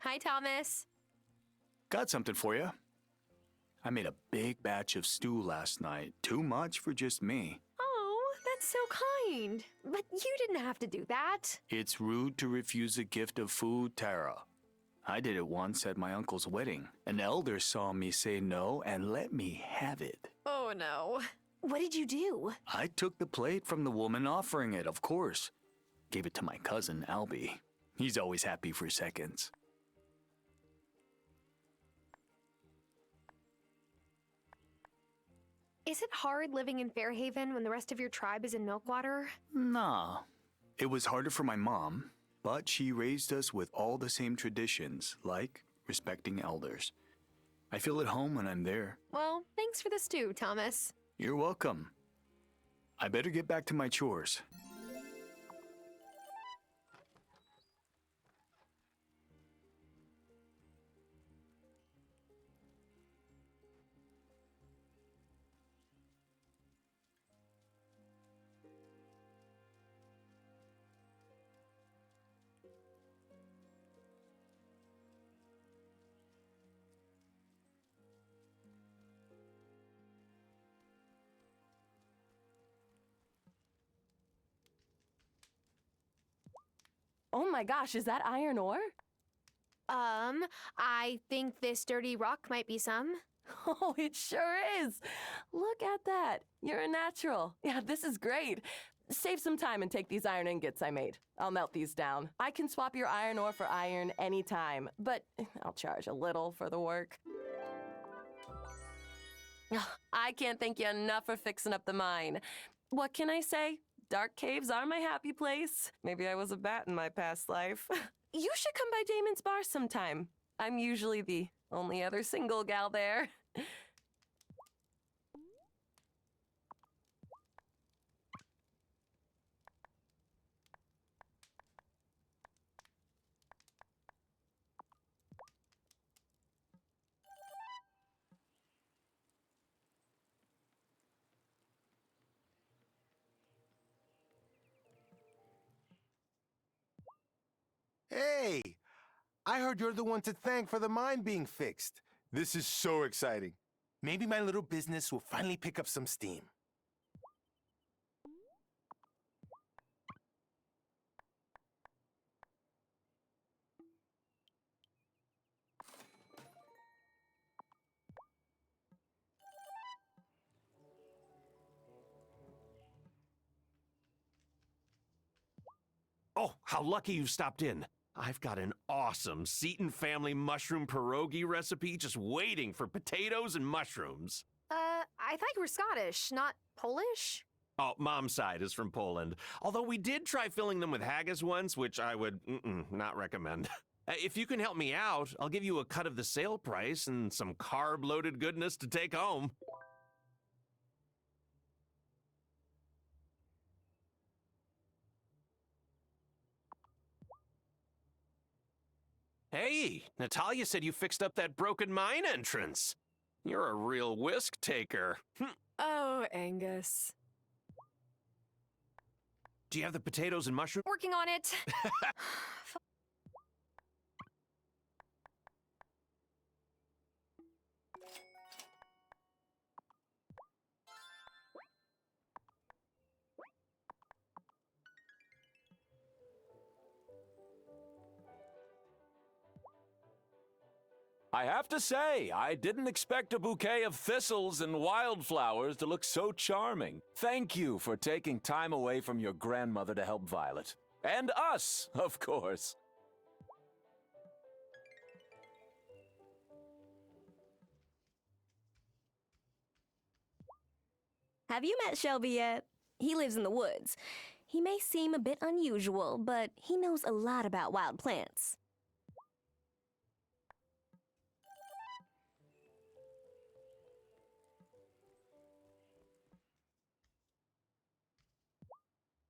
Hi, Thomas. Got something for you. I made a big batch of stew last night. Too much for just me. Oh, that's so kind. But you didn't have to do that. It's rude to refuse a gift of food, Tara. I did it once at my uncle's wedding. An elder saw me say no and let me have it. Oh, no. What did you do? I took the plate from the woman offering it, of course. Gave it to my cousin, Albie. He's always happy for seconds. Is it hard living in Fairhaven when the rest of your tribe is in Milkwater? Nah. It was harder for my mom, but she raised us with all the same traditions, like respecting elders. I feel at home when I'm there. Well, thanks for the stew, Thomas. You're welcome. I better get back to my chores. Oh my gosh, is that iron ore? I think this dirty rock might be some. Oh, it sure is. Look at that. You're a natural. Yeah, this is great. Save some time and take these iron ingots I made. I'll melt these down. I can swap your iron ore for iron anytime, but I'll charge a little for the work. I can't thank you enough for fixing up the mine. What can I say? Dark caves are my happy place. Maybe I was a bat in my past life. You should come by Damon's bar sometime. I'm usually the only other single gal there. Hey! I heard you're the one to thank for the mine being fixed. This is so exciting. Maybe my little business will finally pick up some steam. Oh, how lucky you stopped in. I've got an awesome Seton family mushroom pierogi recipe just waiting for potatoes and mushrooms. I thought you were Scottish, not Polish? Oh, Mom's side is from Poland. Although we did try filling them with haggis once, which I would not recommend. If you can help me out, I'll give you a cut of the sale price and some carb-loaded goodness to take home. Hey, Natalia said you fixed up that broken mine entrance. You're a real whisk taker. Oh, Angus. Do you have the potatoes and mushrooms? Working on it. I have to say, I didn't expect a bouquet of thistles and wildflowers to look so charming. Thank you for taking time away from your grandmother to help Violet. And us, of course. Have you met Shelby yet? He lives in the woods. He may seem a bit unusual, but he knows a lot about wild plants.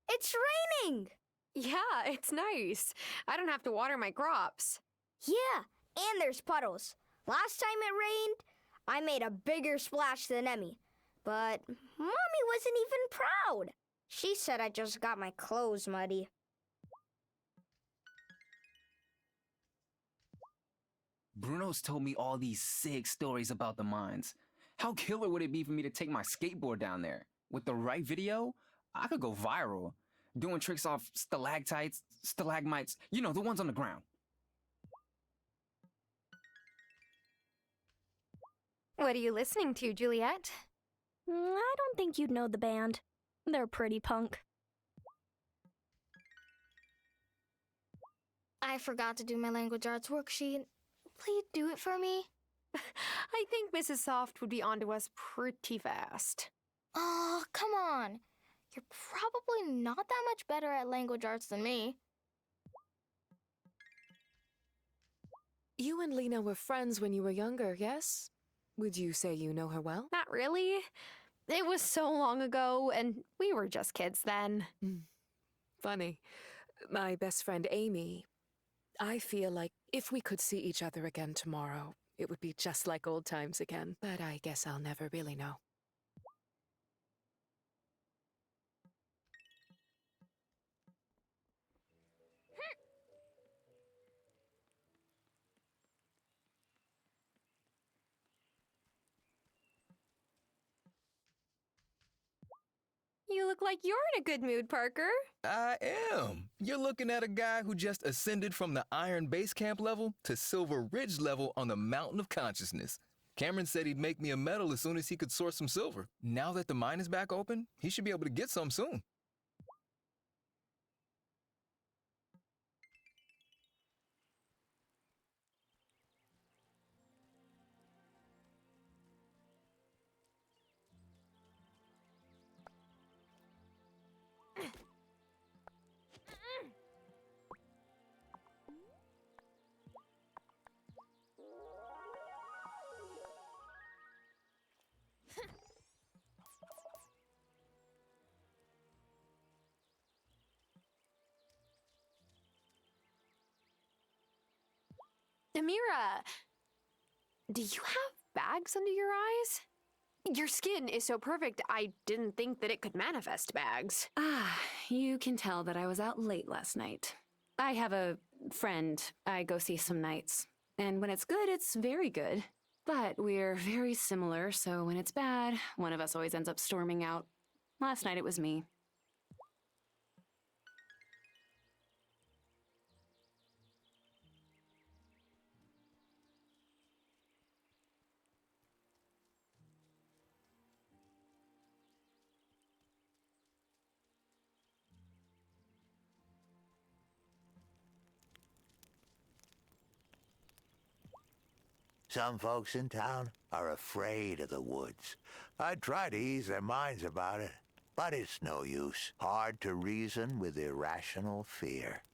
It's raining! Yeah, it's nice. I don't have to water my crops. Yeah, and there's puddles. Last time it rained, I made a bigger splash than Emmy. But Mommy wasn't even proud. She said I just got my clothes muddy. Bruno's told me all these sick stories about the mines. How killer would it be for me to take my skateboard down there? With the right video, I could go viral. Doing tricks off stalactites, stalagmites, you know, the ones on the ground. What are you listening to, Juliet? I don't think you'd know the band. They're pretty punk. I forgot to do my language arts worksheet. Please do it for me. I think Mrs. Soft would be onto us pretty fast. Oh, come on. You're probably not that much better at language arts than me. You and Lena were friends when you were younger, yes? Would you say you know her well? Not really. It was so long ago, and we were just kids then. Funny. My best friend Amy, I feel like if we could see each other again tomorrow, it would be just like old times again. But I guess I'll never really know. You look like you're in a good mood, Parker. I am. You're looking at a guy who just ascended from the Iron Base Camp level to Silver Ridge level on the Mountain of Consciousness. Cameron said he'd make me a medal as soon as he could source some silver. Now that the mine is back open, he should be able to get some soon. Amira, do you have bags under your eyes? Your skin is so perfect, I didn't think that it could manifest bags. Ah, you can tell that I was out late last night. I have a friend I go see some nights. And when it's good, it's very good. But we're very similar, so when it's bad, one of us always ends up storming out. Last night it was me. Some folks in town are afraid of the woods. I'd try to ease their minds about it, but it's no use. Hard to reason with irrational fear.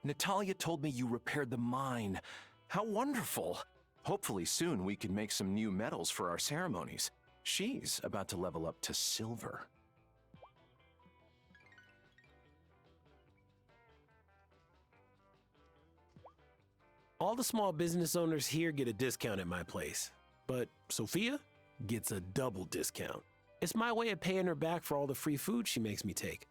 Natalia told me you repaired the mine. How wonderful! Hopefully soon we can make some new metals for our ceremonies. She's about to level up to silver. All the small business owners here get a discount at my place. But Sophia gets a double discount. It's my way of paying her back for all the free food she makes me take.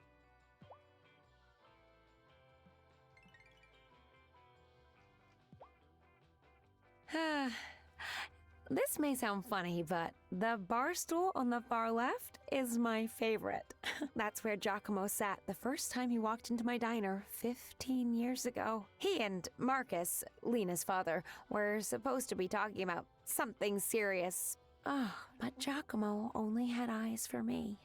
This may sound funny, but the bar stool on the far left is my favorite. That's where Giacomo sat the first time he walked into my diner 15 years ago. He and Marcus, Lena's father, were supposed to be talking about something serious. Oh, but Giacomo only had eyes for me.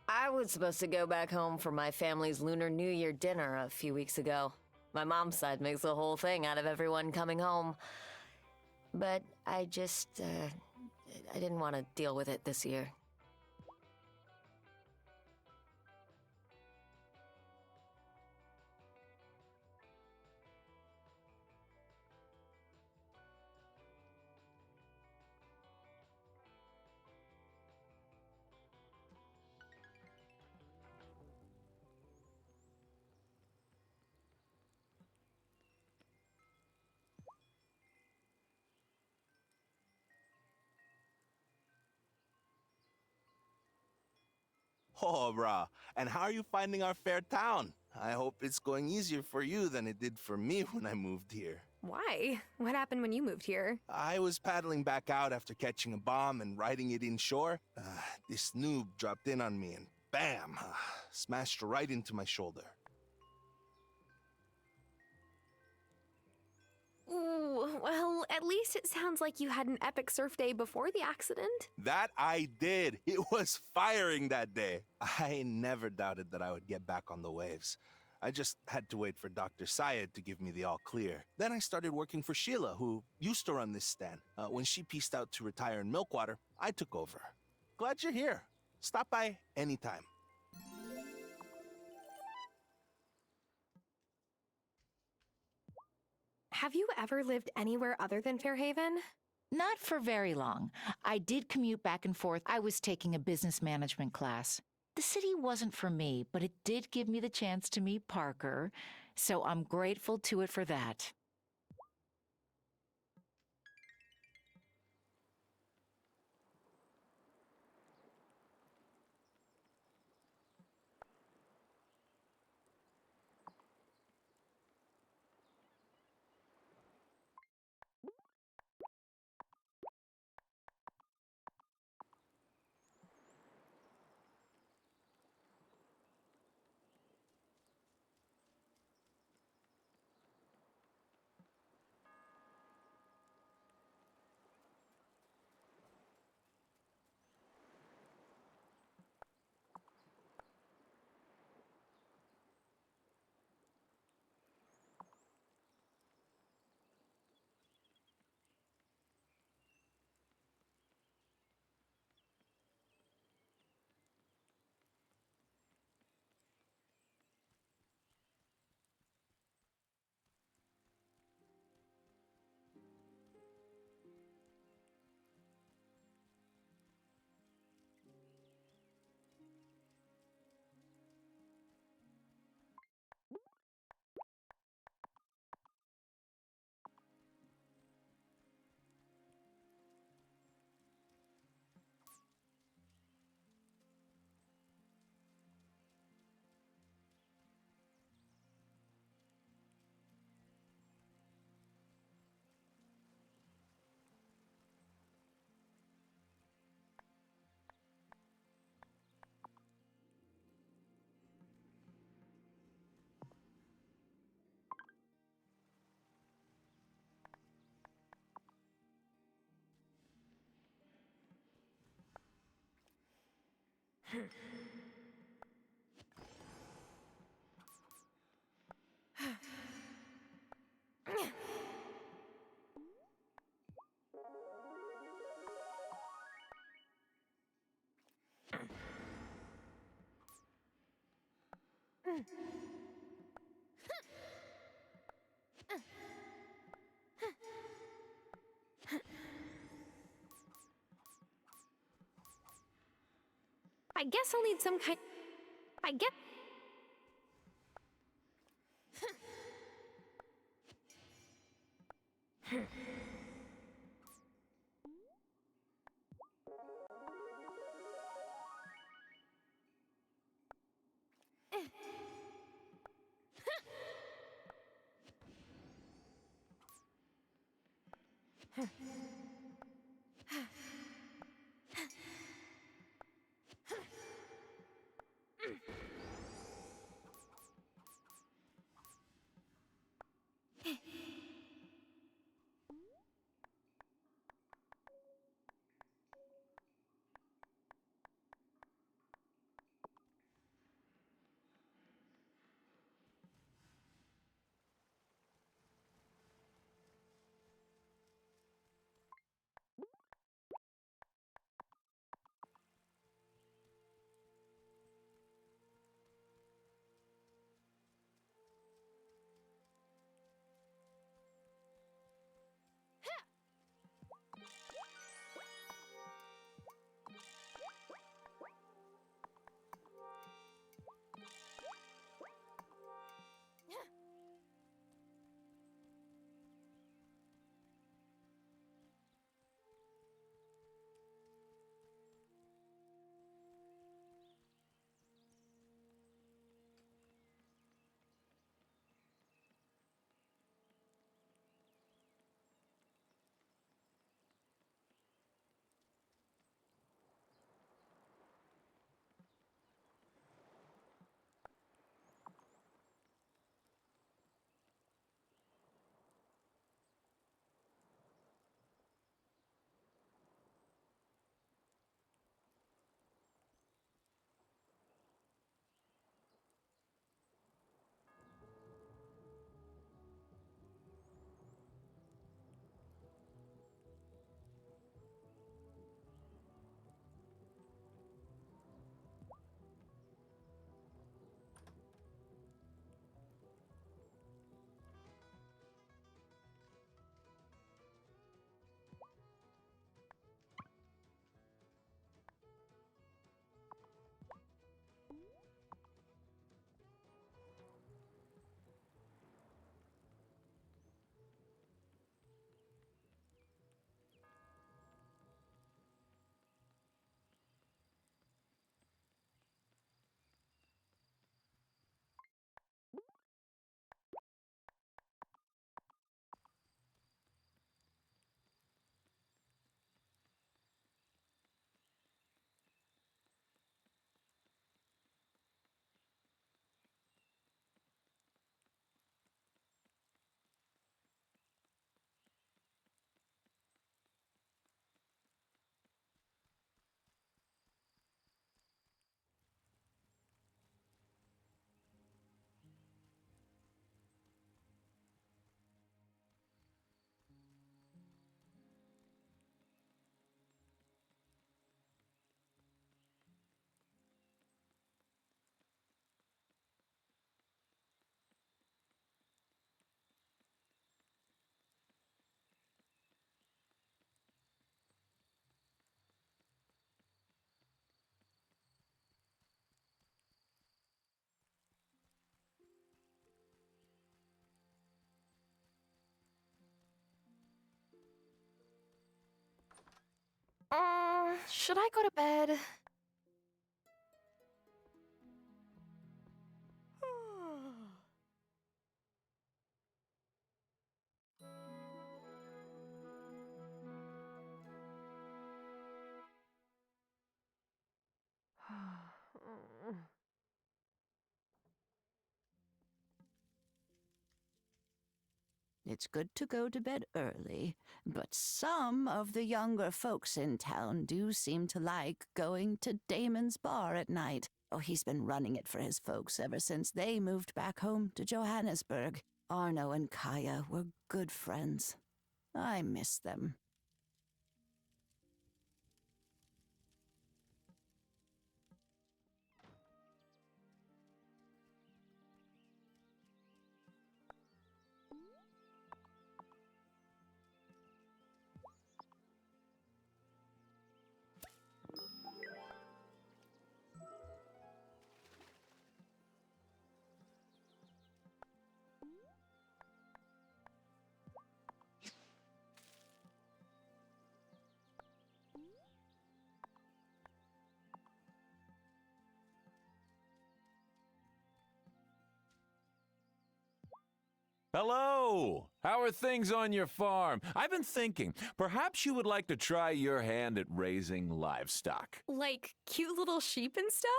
I was supposed to go back home for my family's Lunar New Year dinner a few weeks ago. My mom's side makes the whole thing out of everyone coming home. But I didn't want to deal with it this year. Oh, brah. And how are you finding our fair town? I hope it's going easier for you than it did for me when I moved here. Why? What happened when you moved here? I was paddling back out after catching a bomb and riding it inshore. This noob dropped in on me and bam! Smashed right into my shoulder. Ooh, well, at least it sounds like you had an epic surf day before the accident. That I did. It was firing that day. I never doubted that I would get back on the waves. I just had to wait for Dr. Syed to give me the all clear. Then I started working for Sheila, who used to run this stand. When she pieced out to retire in Milkwater, I took over. Glad you're here. Stop by anytime. Have you ever lived anywhere other than Fairhaven? Not for very long. I did commute back and forth. I was taking a business management class. The city wasn't for me, but it did give me the chance to meet Parker, so I'm grateful to it for that. I guess I'll need some kind. I get. Should I go to bed? It's good to go to bed early, but some of the younger folks in town do seem to like going to Damon's bar at night. Oh, he's been running it for his folks ever since they moved back home to Johannesburg. Arno and Kaya were good friends. I miss them. Hello! How are things on your farm? I've been thinking, perhaps you would like to try your hand at raising livestock. Like cute little sheep and stuff?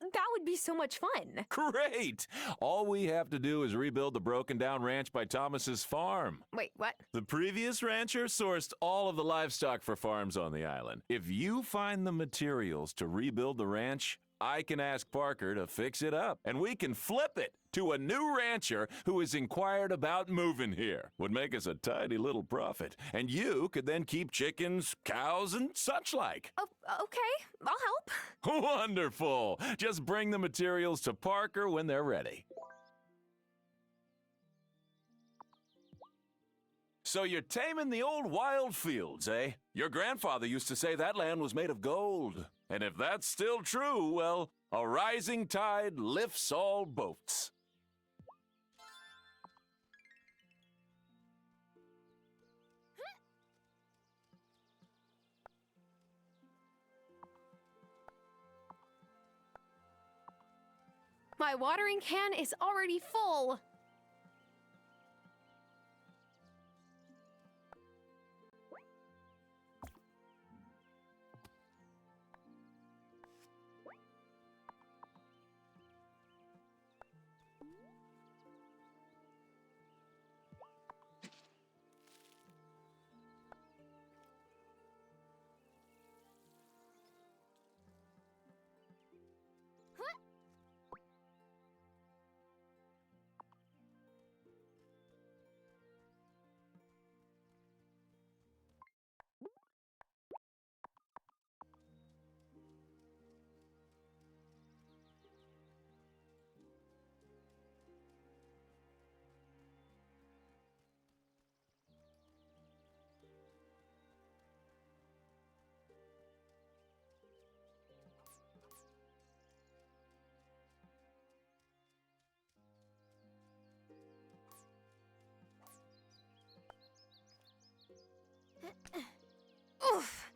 That would be so much fun. Great! All we have to do is rebuild the broken-down ranch by Thomas's farm. Wait, what? The previous rancher sourced all of the livestock for farms on the island. If you find the materials to rebuild the ranch, I can ask Parker to fix it up, and we can flip it to a new rancher who has inquired about moving here. Would make us a tidy little profit, and you could then keep chickens, cows, and such like. Oh, okay, I'll help. Wonderful! Just bring the materials to Parker when they're ready. So you're taming the old wild fields, eh? Your grandfather used to say that land was made of gold. And if that's still true, well, a rising tide lifts all boats. My watering can is already full. Oof.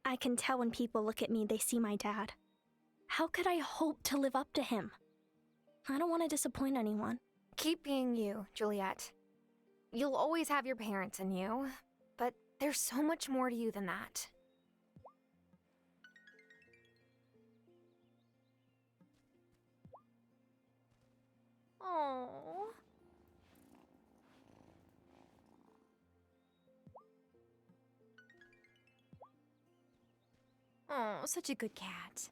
I can tell when people look at me, they see my dad. How could I hope to live up to him? I don't want to disappoint anyone. Keep being you, Juliet. You'll always have your parents in you, but there's so much more to you than that. Oh, such a good cat.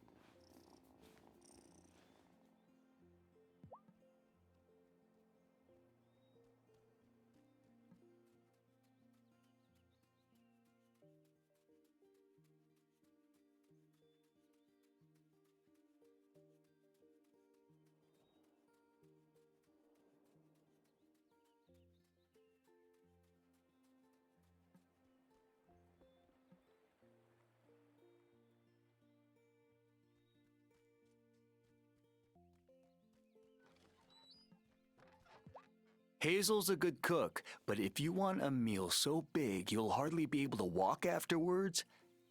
Hazel's a good cook, but if you want a meal so big you'll hardly be able to walk afterwards,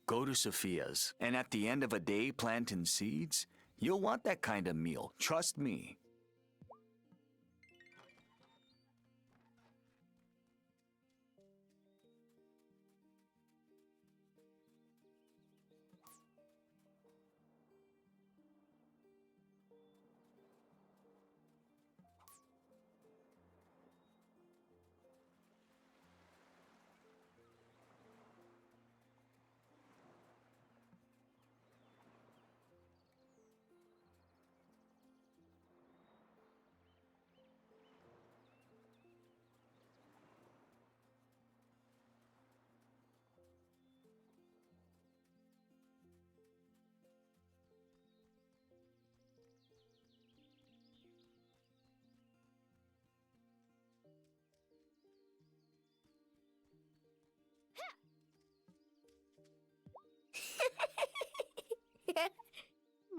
go to Sophia's. And at the end of a day planting seeds, you'll want that kind of meal, trust me.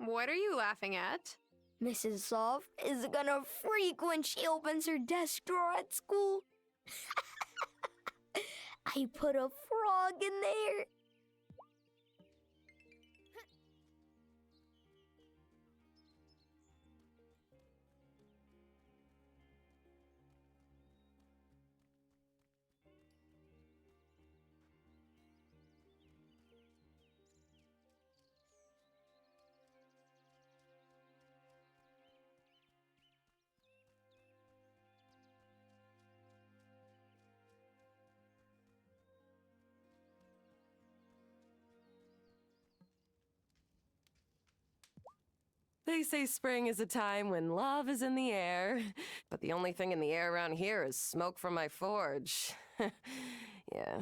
What are you laughing at? Mrs. Soft is gonna freak when she opens her desk drawer at school. I put a frog in there. They say spring is a time when love is in the air, but the only thing in the air around here is smoke from my forge. Yeah.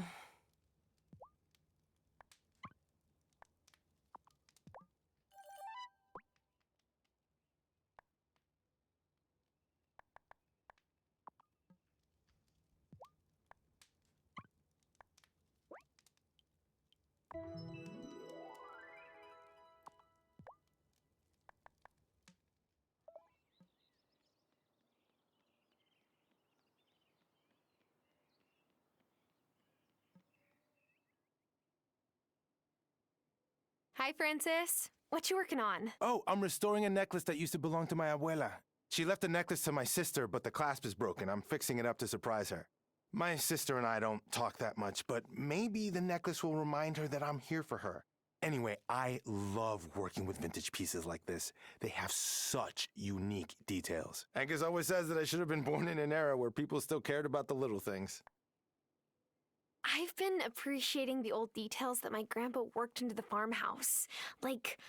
Hi, Francis. What you working on? Oh, I'm restoring a necklace that used to belong to my abuela. She left the necklace to my sister, but the clasp is broken. I'm fixing it up to surprise her. My sister and I don't talk that much, but maybe the necklace will remind her that I'm here for her. Anyway, I love working with vintage pieces like this. They have such unique details. Angus always says that I should have been born in an era where people still cared about the little things. I've been appreciating the old details that my grandpa worked into the farmhouse, like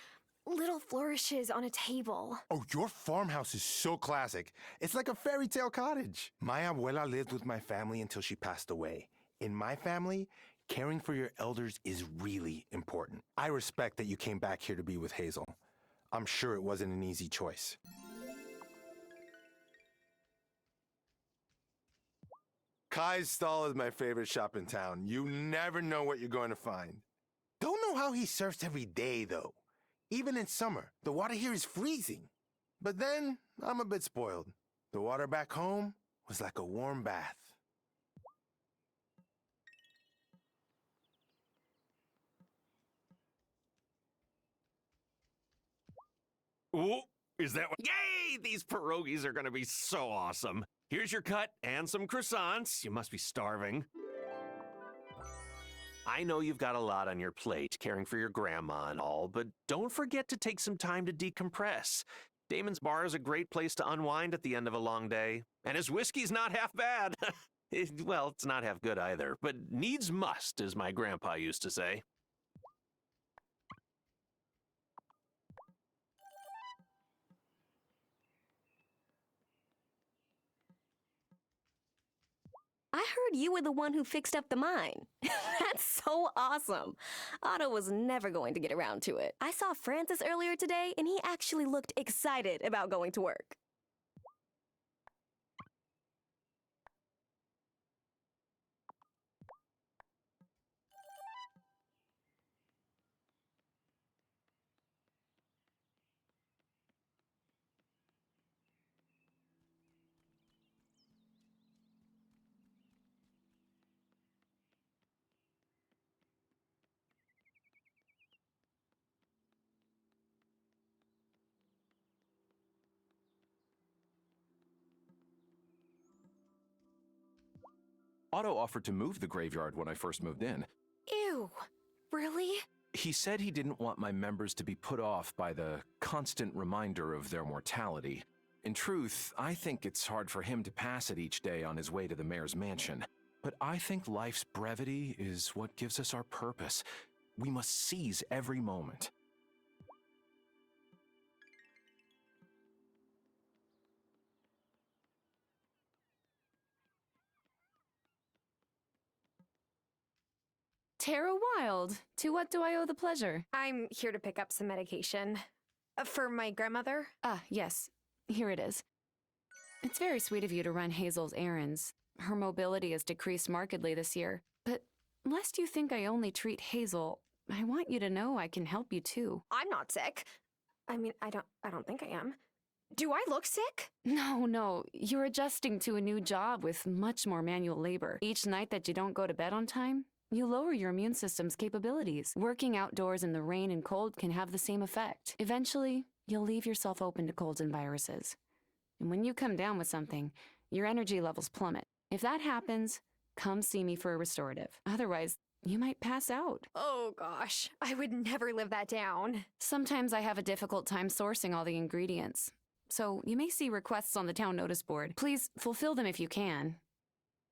little flourishes on a table. Oh, your farmhouse is so classic. It's like a fairy tale cottage. My abuela lived with my family until she passed away. In my family, caring for your elders is really important. I respect that you came back here to be with Hazel. I'm sure it wasn't an easy choice. Kai's stall is my favorite shop in town. You never know what you're going to find. Don't know how he surfs every day, though. Even in summer, the water here is freezing. But then, I'm a bit spoiled. The water back home was like a warm bath. Ooh, is that what? Yay! These pierogies are going to be so awesome. Here's your cut and some croissants. You must be starving. I know you've got a lot on your plate, caring for your grandma and all, but don't forget to take some time to decompress. Damon's Bar is a great place to unwind at the end of a long day, and his whiskey's not half bad. Well, it's not half good either, but needs must, as my grandpa used to say. I heard you were the one who fixed up the mine. That's so awesome. Otto was never going to get around to it. I saw Francis earlier today, and he actually looked excited about going to work. Otto offered to move the graveyard when I first moved in. Ew. Really? He said he didn't want my members to be put off by the constant reminder of their mortality. In truth, I think it's hard for him to pass it each day on his way to the mayor's mansion. But I think life's brevity is what gives us our purpose. We must seize every moment. Tara Wylde, to what do I owe the pleasure? I'm here to pick up some medication. For my grandmother? Ah, yes. Here it is. It's very sweet of you to run Hazel's errands. Her mobility has decreased markedly this year. But lest you think I only treat Hazel, I want you to know I can help you too. I'm not sick. I mean, I don't think I am. Do I look sick? No. You're adjusting to a new job with much more manual labor. Each night that you don't go to bed on time, you lower your immune system's capabilities. Working outdoors in the rain and cold can have the same effect. Eventually, you'll leave yourself open to colds and viruses. And when you come down with something, your energy levels plummet. If that happens, come see me for a restorative. Otherwise, you might pass out. Oh gosh, I would never live that down. Sometimes I have a difficult time sourcing all the ingredients. So you may see requests on the town notice board. Please fulfill them if you can.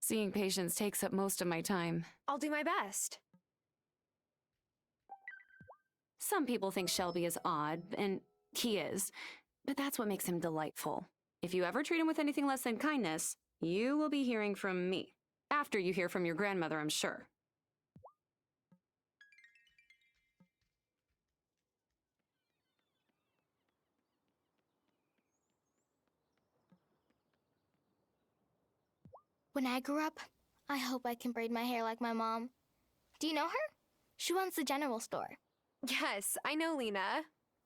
Seeing patients takes up most of my time. I'll do my best. Some people think Shelby is odd, and he is, but that's what makes him delightful. If you ever treat him with anything less than kindness, you will be hearing from me. After you hear from your grandmother, I'm sure. When I grow up, I hope I can braid my hair like my mom. Do you know her? She runs the general store. Yes, I know Lena.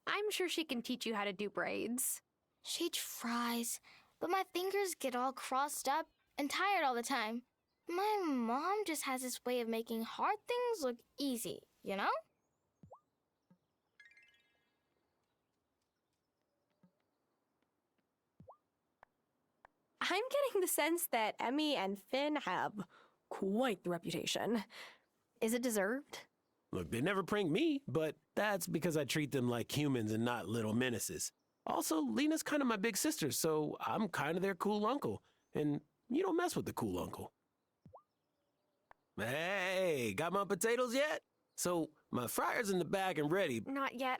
I'm sure she can teach you how to do braids. She tries, but my fingers get all crossed up and tired all the time. My mom just has this way of making hard things look easy, you know? I'm getting the sense that Emmy and Finn have quite the reputation. Is it deserved? Look, they never prank me, but that's because I treat them like humans and not little menaces. Also, Lena's kind of my big sister, so I'm kind of their cool uncle. And you don't mess with the cool uncle. Hey, got my potatoes yet? So, my fryer's in the back and ready. Not yet.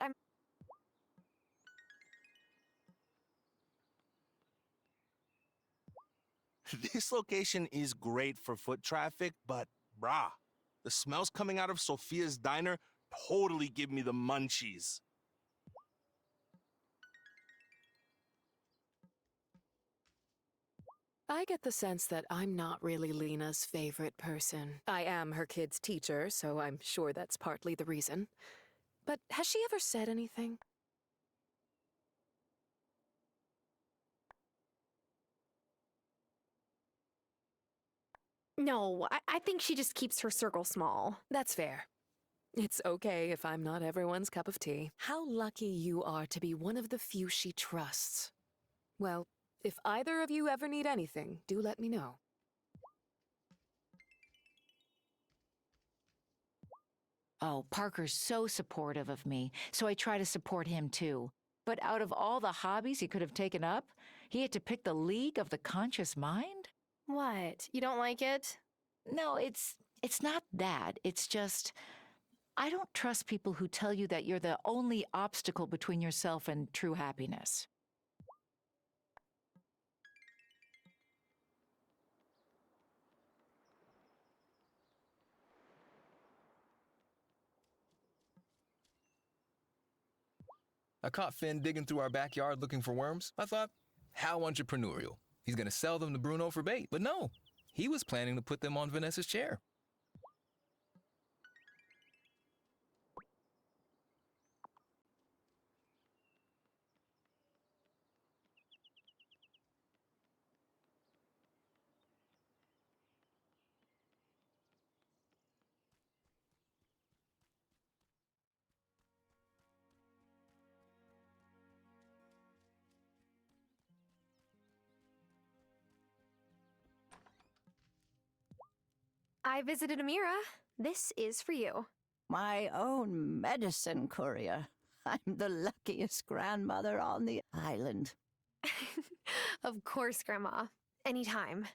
This location is great for foot traffic, but brah, the smells coming out of Sophia's diner totally give me the munchies. I get the sense that I'm not really Lena's favorite person. I am her kid's teacher, so I'm sure that's partly the reason. But has she ever said anything? No, I think she just keeps her circle small. That's fair. It's okay if I'm not everyone's cup of tea. How lucky you are to be one of the few she trusts. Well, if either of you ever need anything, do let me know. Oh, Parker's so supportive of me, so I try to support him too. But out of all the hobbies he could have taken up, he had to pick the League of the Conscious Mind? What? You don't like it? No, it's not that. It's just, I don't trust people who tell you that you're the only obstacle between yourself and true happiness. I caught Finn digging through our backyard looking for worms. I thought, how entrepreneurial. He's gonna sell them to Bruno for bait. But no, he was planning to put them on Vanessa's chair. I visited Amira. This is for you. My own medicine courier. I'm the luckiest grandmother on the island. Of course, Grandma. Anytime.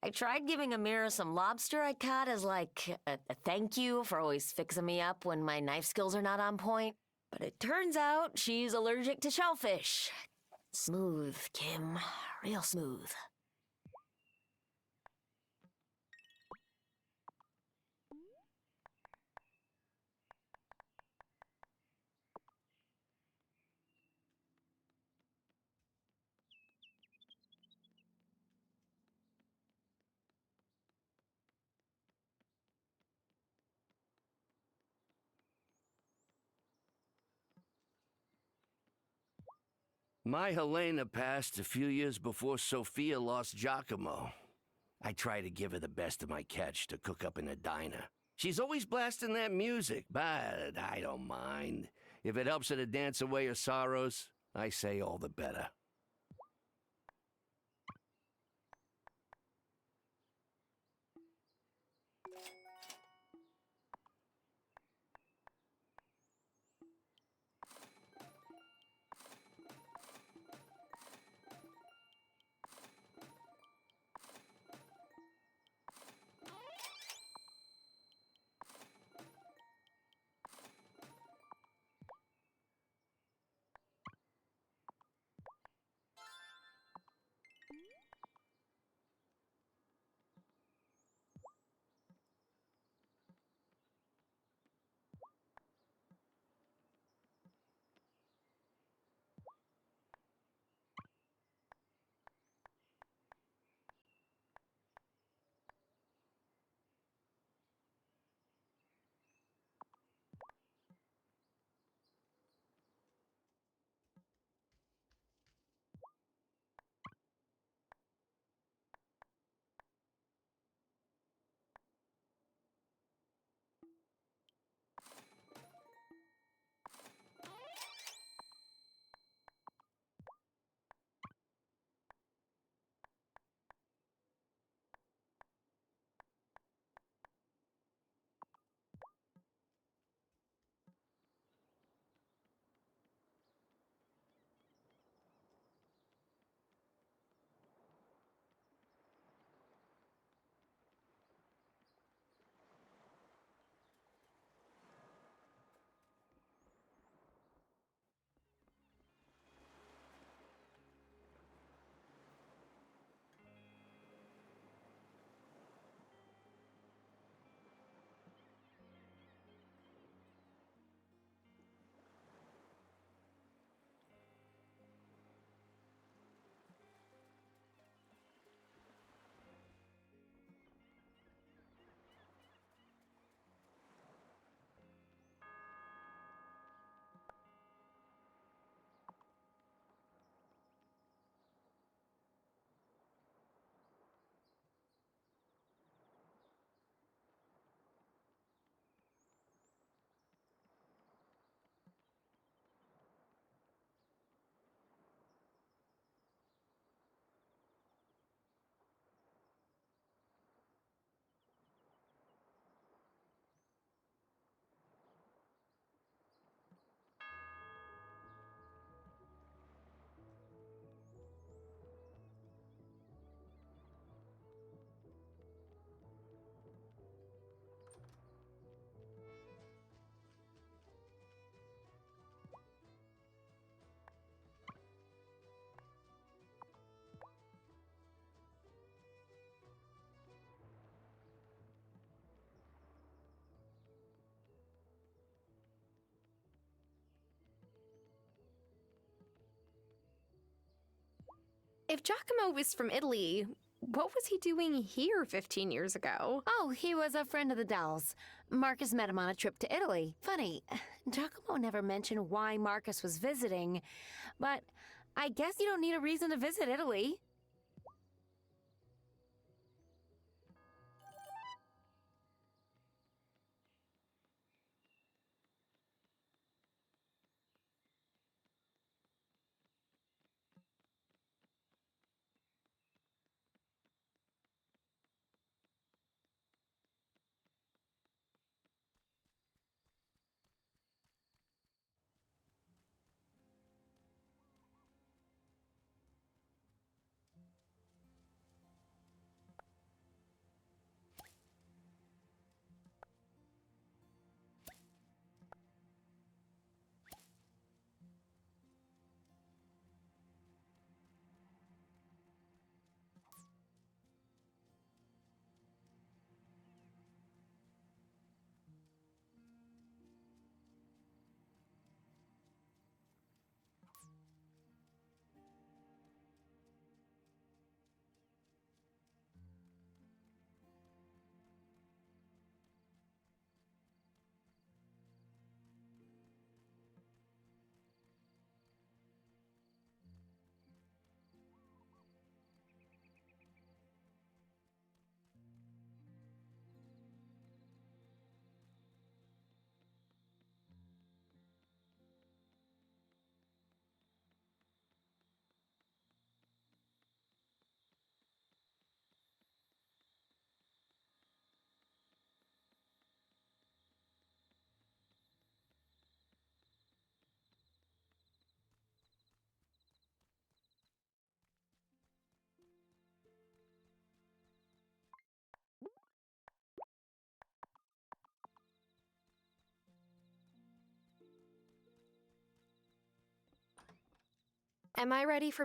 I tried giving Amira some lobster I caught as like a thank you for always fixing me up when my knife skills are not on point. But it turns out she's allergic to shellfish. Smooth, Kim. Real smooth. My Helena passed a few years before Sophia lost Giacomo. I try to give her the best of my catch to cook up in a diner. She's always blasting that music, but I don't mind. If it helps her to dance away her sorrows, I say all the better. If Giacomo was from Italy, what was he doing here 15 years ago? Oh, he was a friend of the Dells. Marcus met him on a trip to Italy. Funny, Giacomo never mentioned why Marcus was visiting, but I guess you don't need a reason to visit Italy. Am I ready for...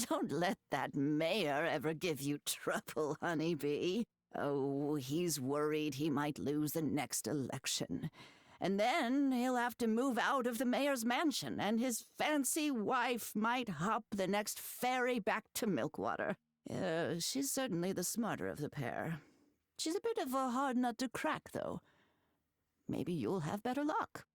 Don't let that mayor ever give you trouble, honeybee. Oh, he's worried he might lose the next election. And then he'll have to move out of the mayor's mansion, and his fancy wife might hop the next ferry back to Milkwater. She's certainly the smarter of the pair. She's a bit of a hard nut to crack, though. Maybe you'll have better luck.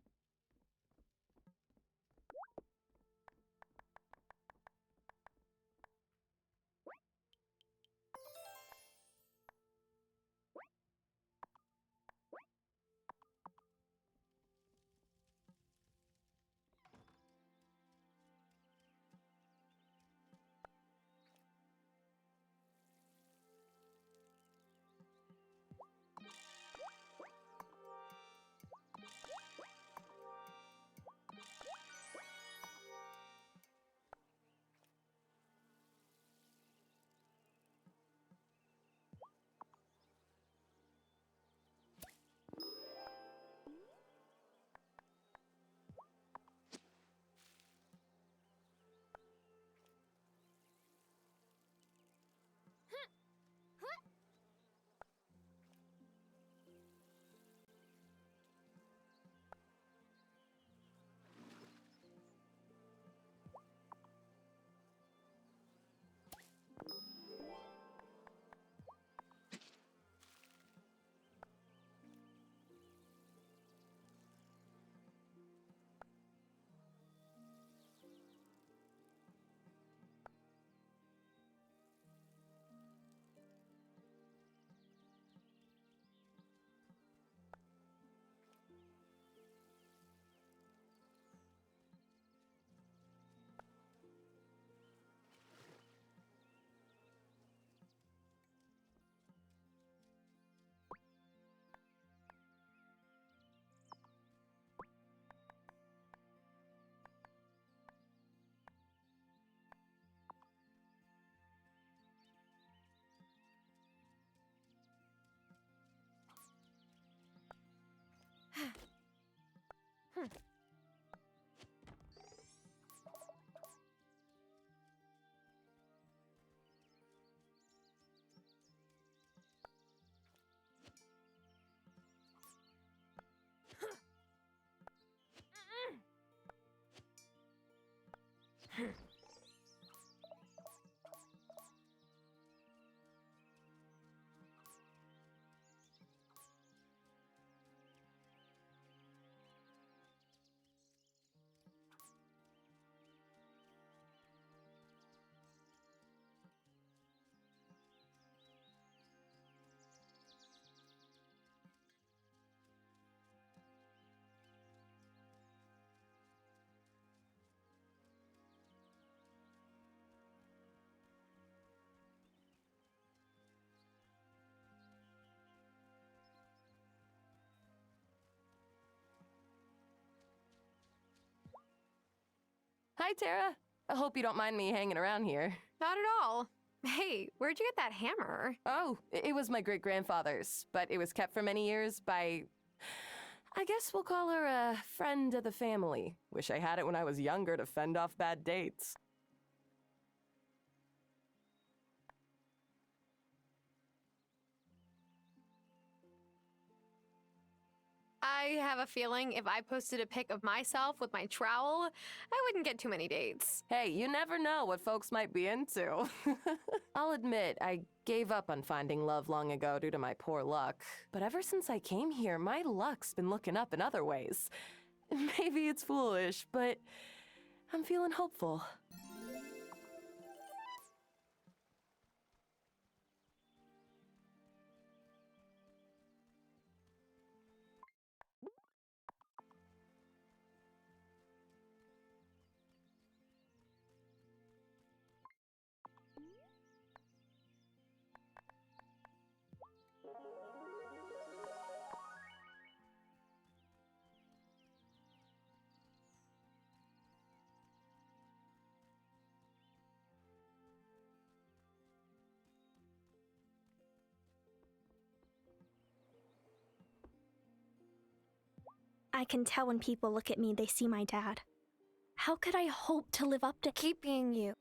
Hi, Tara. I hope you don't mind me hanging around here. Not at all. Hey, where'd you get that hammer? Oh, it was my great-grandfather's, but it was kept for many years by... I guess we'll call her a friend of the family. Wish I had it when I was younger to fend off bad dates. I have a feeling if I posted a pic of myself with my trowel, I wouldn't get too many dates. Hey, you never know what folks might be into. I'll admit, I gave up on finding love long ago due to my poor luck. But ever since I came here, my luck's been looking up in other ways. Maybe it's foolish, but I'm feeling hopeful. I can tell when people look at me, they see my dad. How could I hope to live up to Keep being you.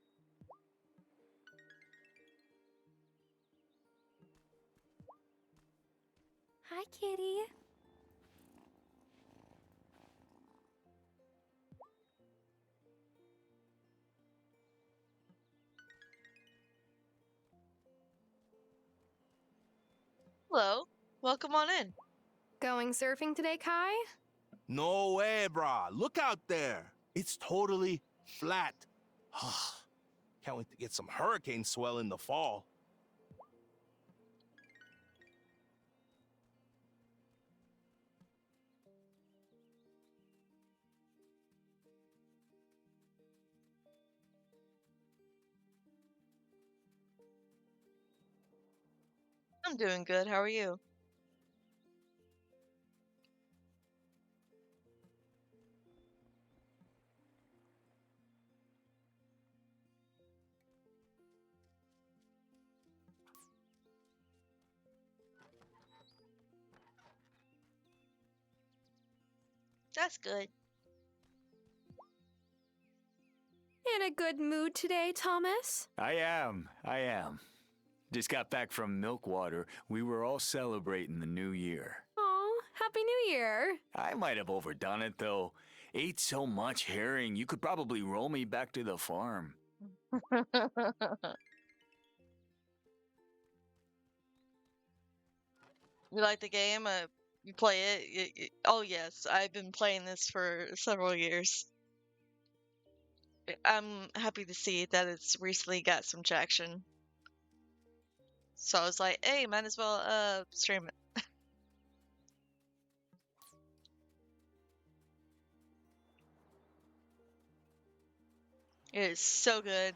Hi, kitty. Hello. Welcome on in. Going surfing today, Kai? No way, brah. Look out there. It's totally flat. Can't wait to get some hurricane swell in the fall. I'm doing good. How are you? That's good. In a good mood today, Thomas? I am. Just got back from Milkwater. We were all celebrating the new year. Oh, Happy New Year. I might have overdone it, though. Ate so much herring, you could probably roll me back to the farm. You like the game? You play it? Oh, yes. I've been playing this for several years. I'm happy to see that it's recently got some traction. So I was like, hey, might as well stream it. It is so good.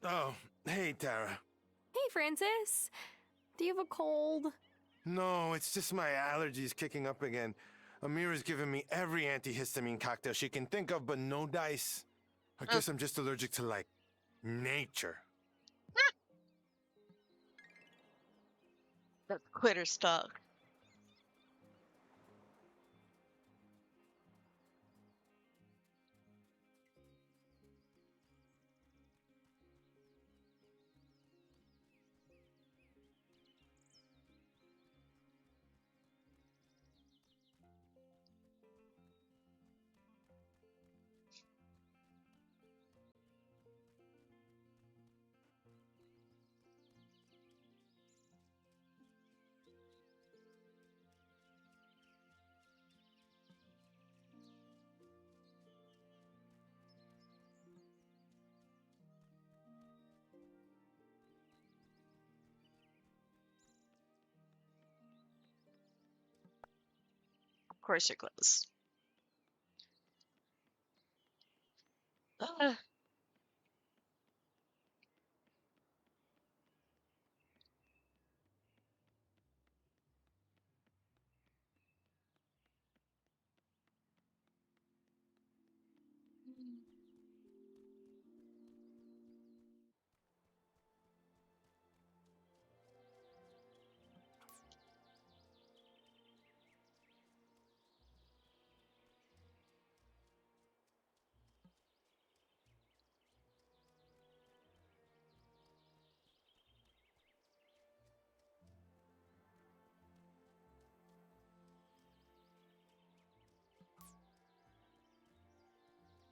Oh, hey, Tara. Hey, Francis. Do you have a cold? No, it's just my allergies kicking up again. Amira's given me every antihistamine cocktail she can think of, but no dice. I guess I'm just allergic to, like, nature. That's quitter stock. Of course you're close.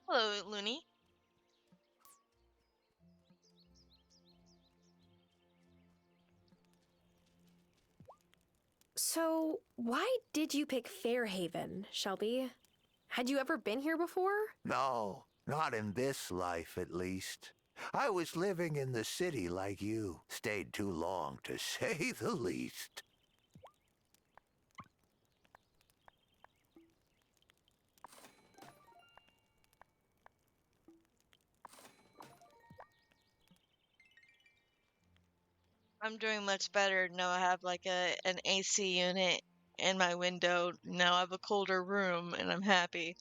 Hello, Looney. So, why did you pick Fairhaven, Shelby? Had you ever been here before? No, not in this life at least. I was living in the city like you. Stayed too long, to say the least. I'm doing much better. Now I have like an AC unit in my window. Now I have a colder room and I'm happy.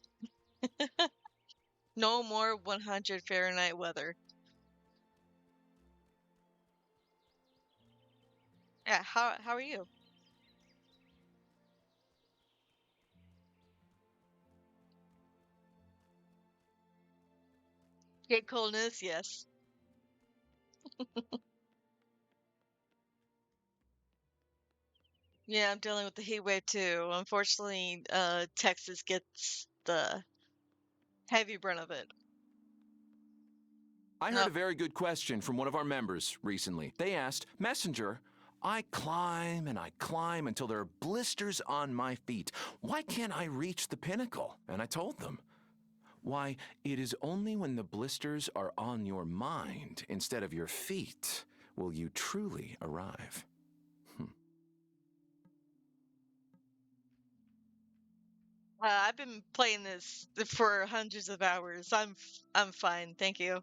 No more 100 Fahrenheit weather. Yeah, how are you? Get coldness, yes. Yeah, I'm dealing with the heat wave too. Unfortunately, Texas gets the heavy brunt of it. I heard a very good question from one of our members recently. They asked, Messenger, I climb and I climb until there are blisters on my feet. Why can't I reach the pinnacle? And I told them, why, it is only when the blisters are on your mind instead of your feet will you truly arrive. I've been playing this for hundreds of hours. I'm fine, thank you.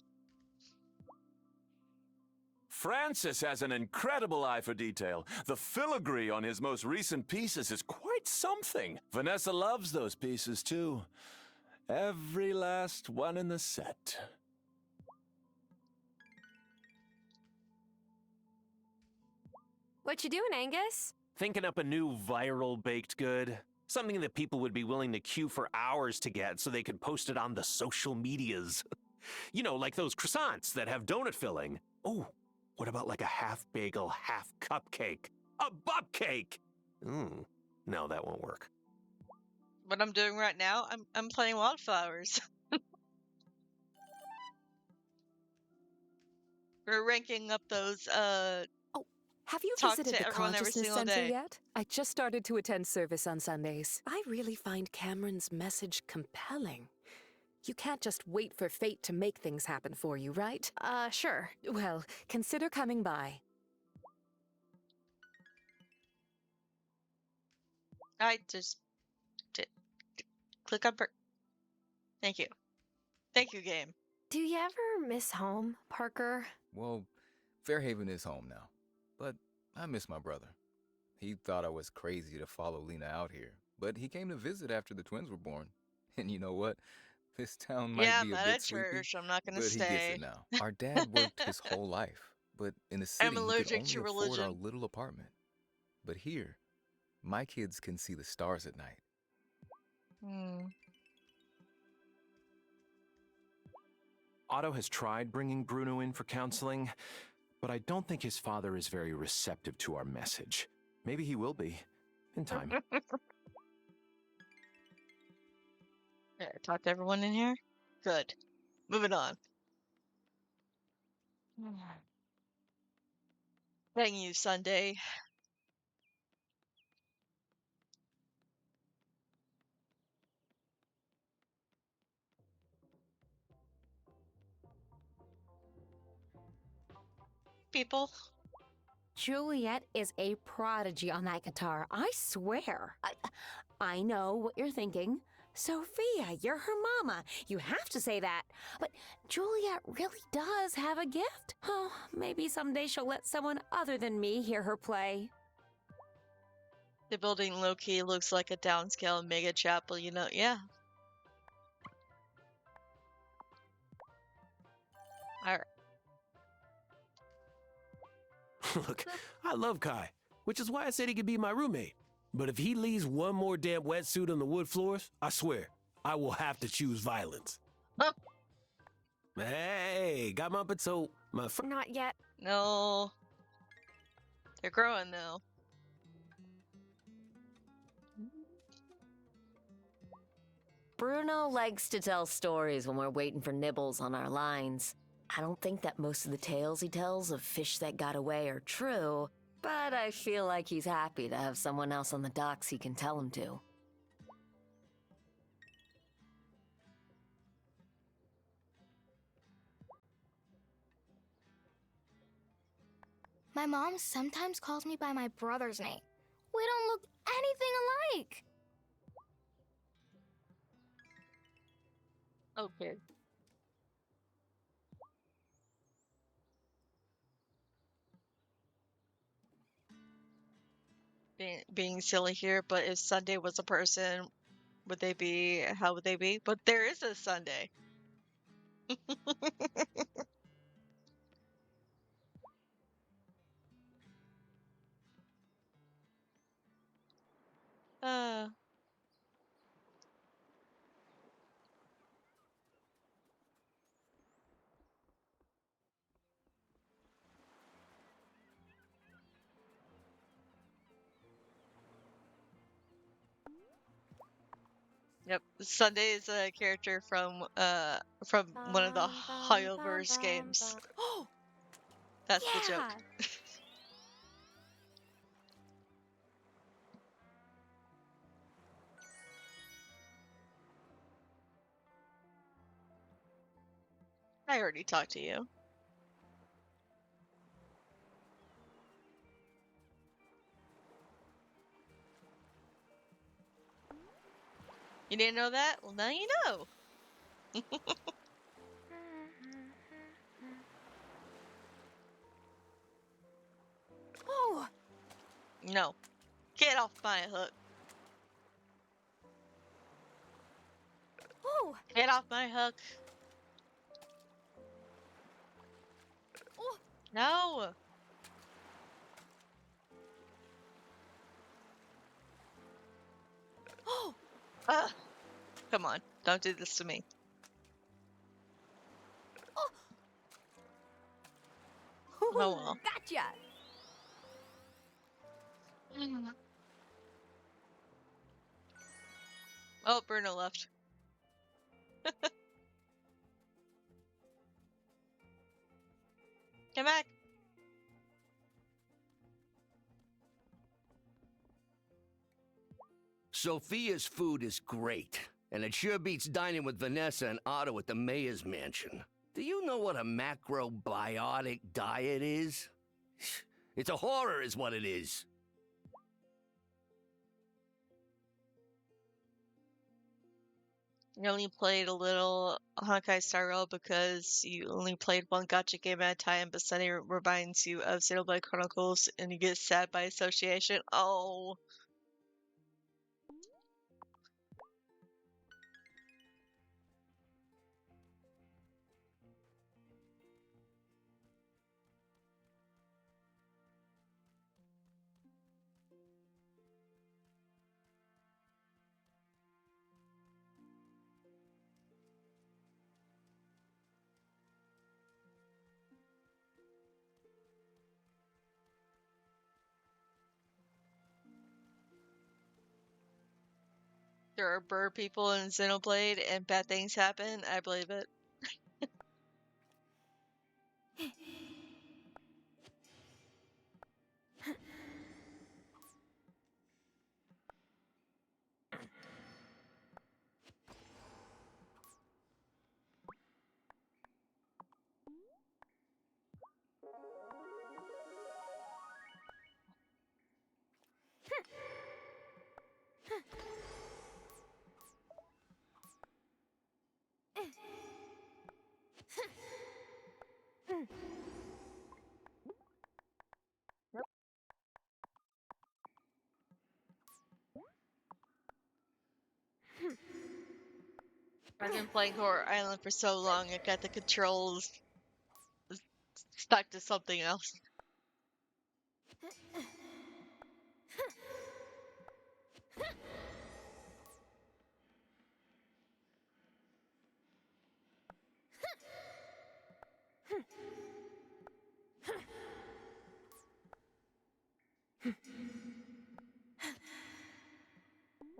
Francis has an incredible eye for detail. The filigree on his most recent pieces is quite something. Vanessa loves those pieces too. Every last one in the set. What you doing, Angus? Thinking up a new viral baked good. Something that people would be willing to queue for hours to get so they could post it on the social medias. You know, like those croissants that have donut filling. Oh, what about like a half bagel, half cupcake? A bupcake! No, that won't work. What I'm doing right now, I'm playing Wylde Flowers. We're ranking up those Have you talk visited to the everyone every Consciousness single Center day. yet? I just started to attend service on Sundays. I really find Cameron's message compelling. You can't just wait for fate to make things happen for you, right? Sure. Well, consider coming by. I just did click on Thank you. Thank you, game. Do you ever miss home, Parker? Well, Fairhaven is home now, but I miss my brother. He thought I was crazy to follow Lena out here, but he came to visit after the twins were born. And you know what? This town might Yeah, be I'm a at bit a sleepy, church. I'm not gonna but he gets stay. it now. Our dad worked his whole life, but in the I'm city he could allergic only to afford our religion. little apartment. But here, my kids can see the stars at night. Otto has tried bringing Bruno in for counseling, but I don't think his father is very receptive to our message. Maybe he will be, in time. Yeah, talk to everyone in here? Good. Moving on. Thank you, Sunday. People. Juliet is a prodigy on that guitar, I swear. I know what you're thinking. Sophia, you're her mama. You have to say that. But Juliet really does have a gift. Oh, maybe someday she'll let someone other than me hear her play. The building low-key looks like a downscale mega chapel, you know? Yeah. Alright. Look, I love Kai, which is why I said he could be my roommate. But if he leaves one more damn wetsuit on the wood floors, I swear, I will have to choose violence. Hey, got my so my Not yet. No. They're growing, though. Bruno likes to tell stories when we're waiting for nibbles on our lines. I don't think that most of the tales he tells of fish that got away are true, but I feel like he's happy to have someone else on the docks he can tell them to. My mom sometimes calls me by my brother's name. We don't look anything alike. Okay. Being silly here, but if Sunday was a person, would they be, how would they be? But there is a Sunday. Uh, yep. Sunday is a character from one of the Hoyoverse games. Oh, That's the joke. I already talked to you. You didn't know that? Well, now you know. Oh, No. Get off my hook. oh, Get off my hook. oh. No. Oh. Ugh. Come on. Don't do this to me. Oh well. Gotcha. Oh, Bruno left. Come back. Sophia's food is great, and it sure beats dining with Vanessa and Otto at the mayor's mansion. Do you know what a macrobiotic diet is? It's a horror is what it is. You only played a little Honkai Star Rail because you only played one gacha game at a time, but suddenly reminds you of Xenoblade Chronicles and you get sad by association. Oh. There are bird people in Xenoblade and bad things happen. I believe it. I've been playing Horror Island for so long, I got the controls stuck to something else.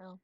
Oh.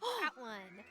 That one.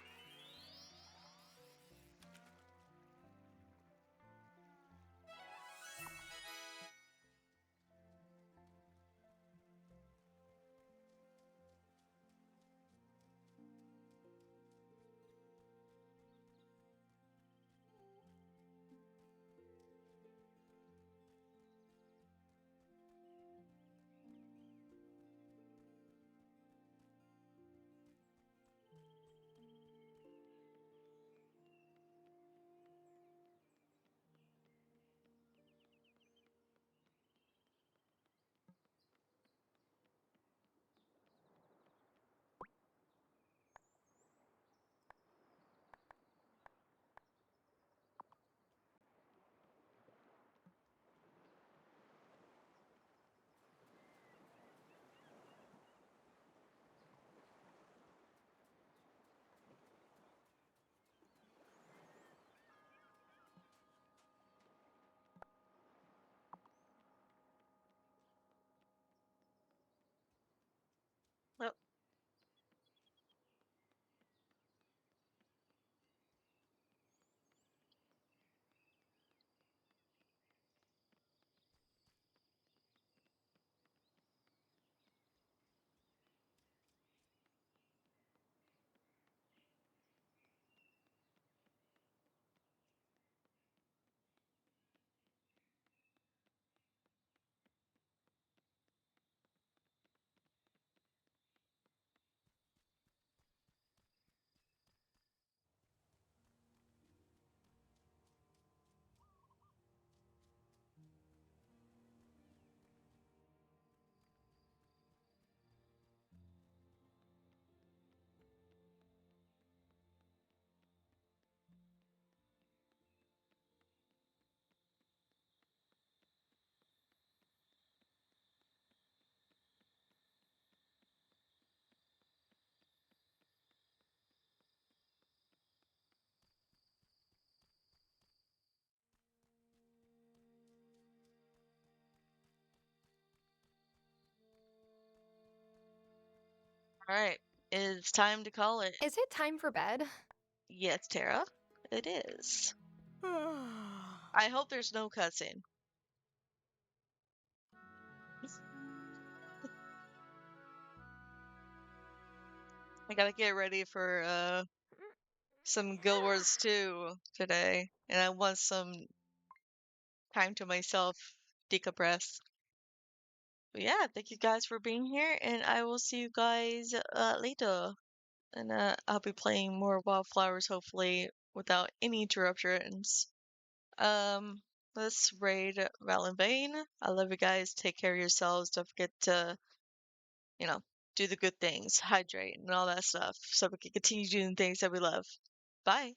Well, all right. It's time to call it. Is it time for bed? Yes, Tara, it is. I hope there's no cussing. I gotta get ready for some Guild Wars 2 today, and I want some time to myself, decompress. But yeah, thank you guys for being here, and I will see you guys later. And I'll be playing more Wildflowers, hopefully, without any interruptions. Um, let's raid Valen Vane. I love you guys. Take care of yourselves. Don't forget to, you know, do the good things, hydrate, and all that stuff, so we can continue doing things that we love. Bye.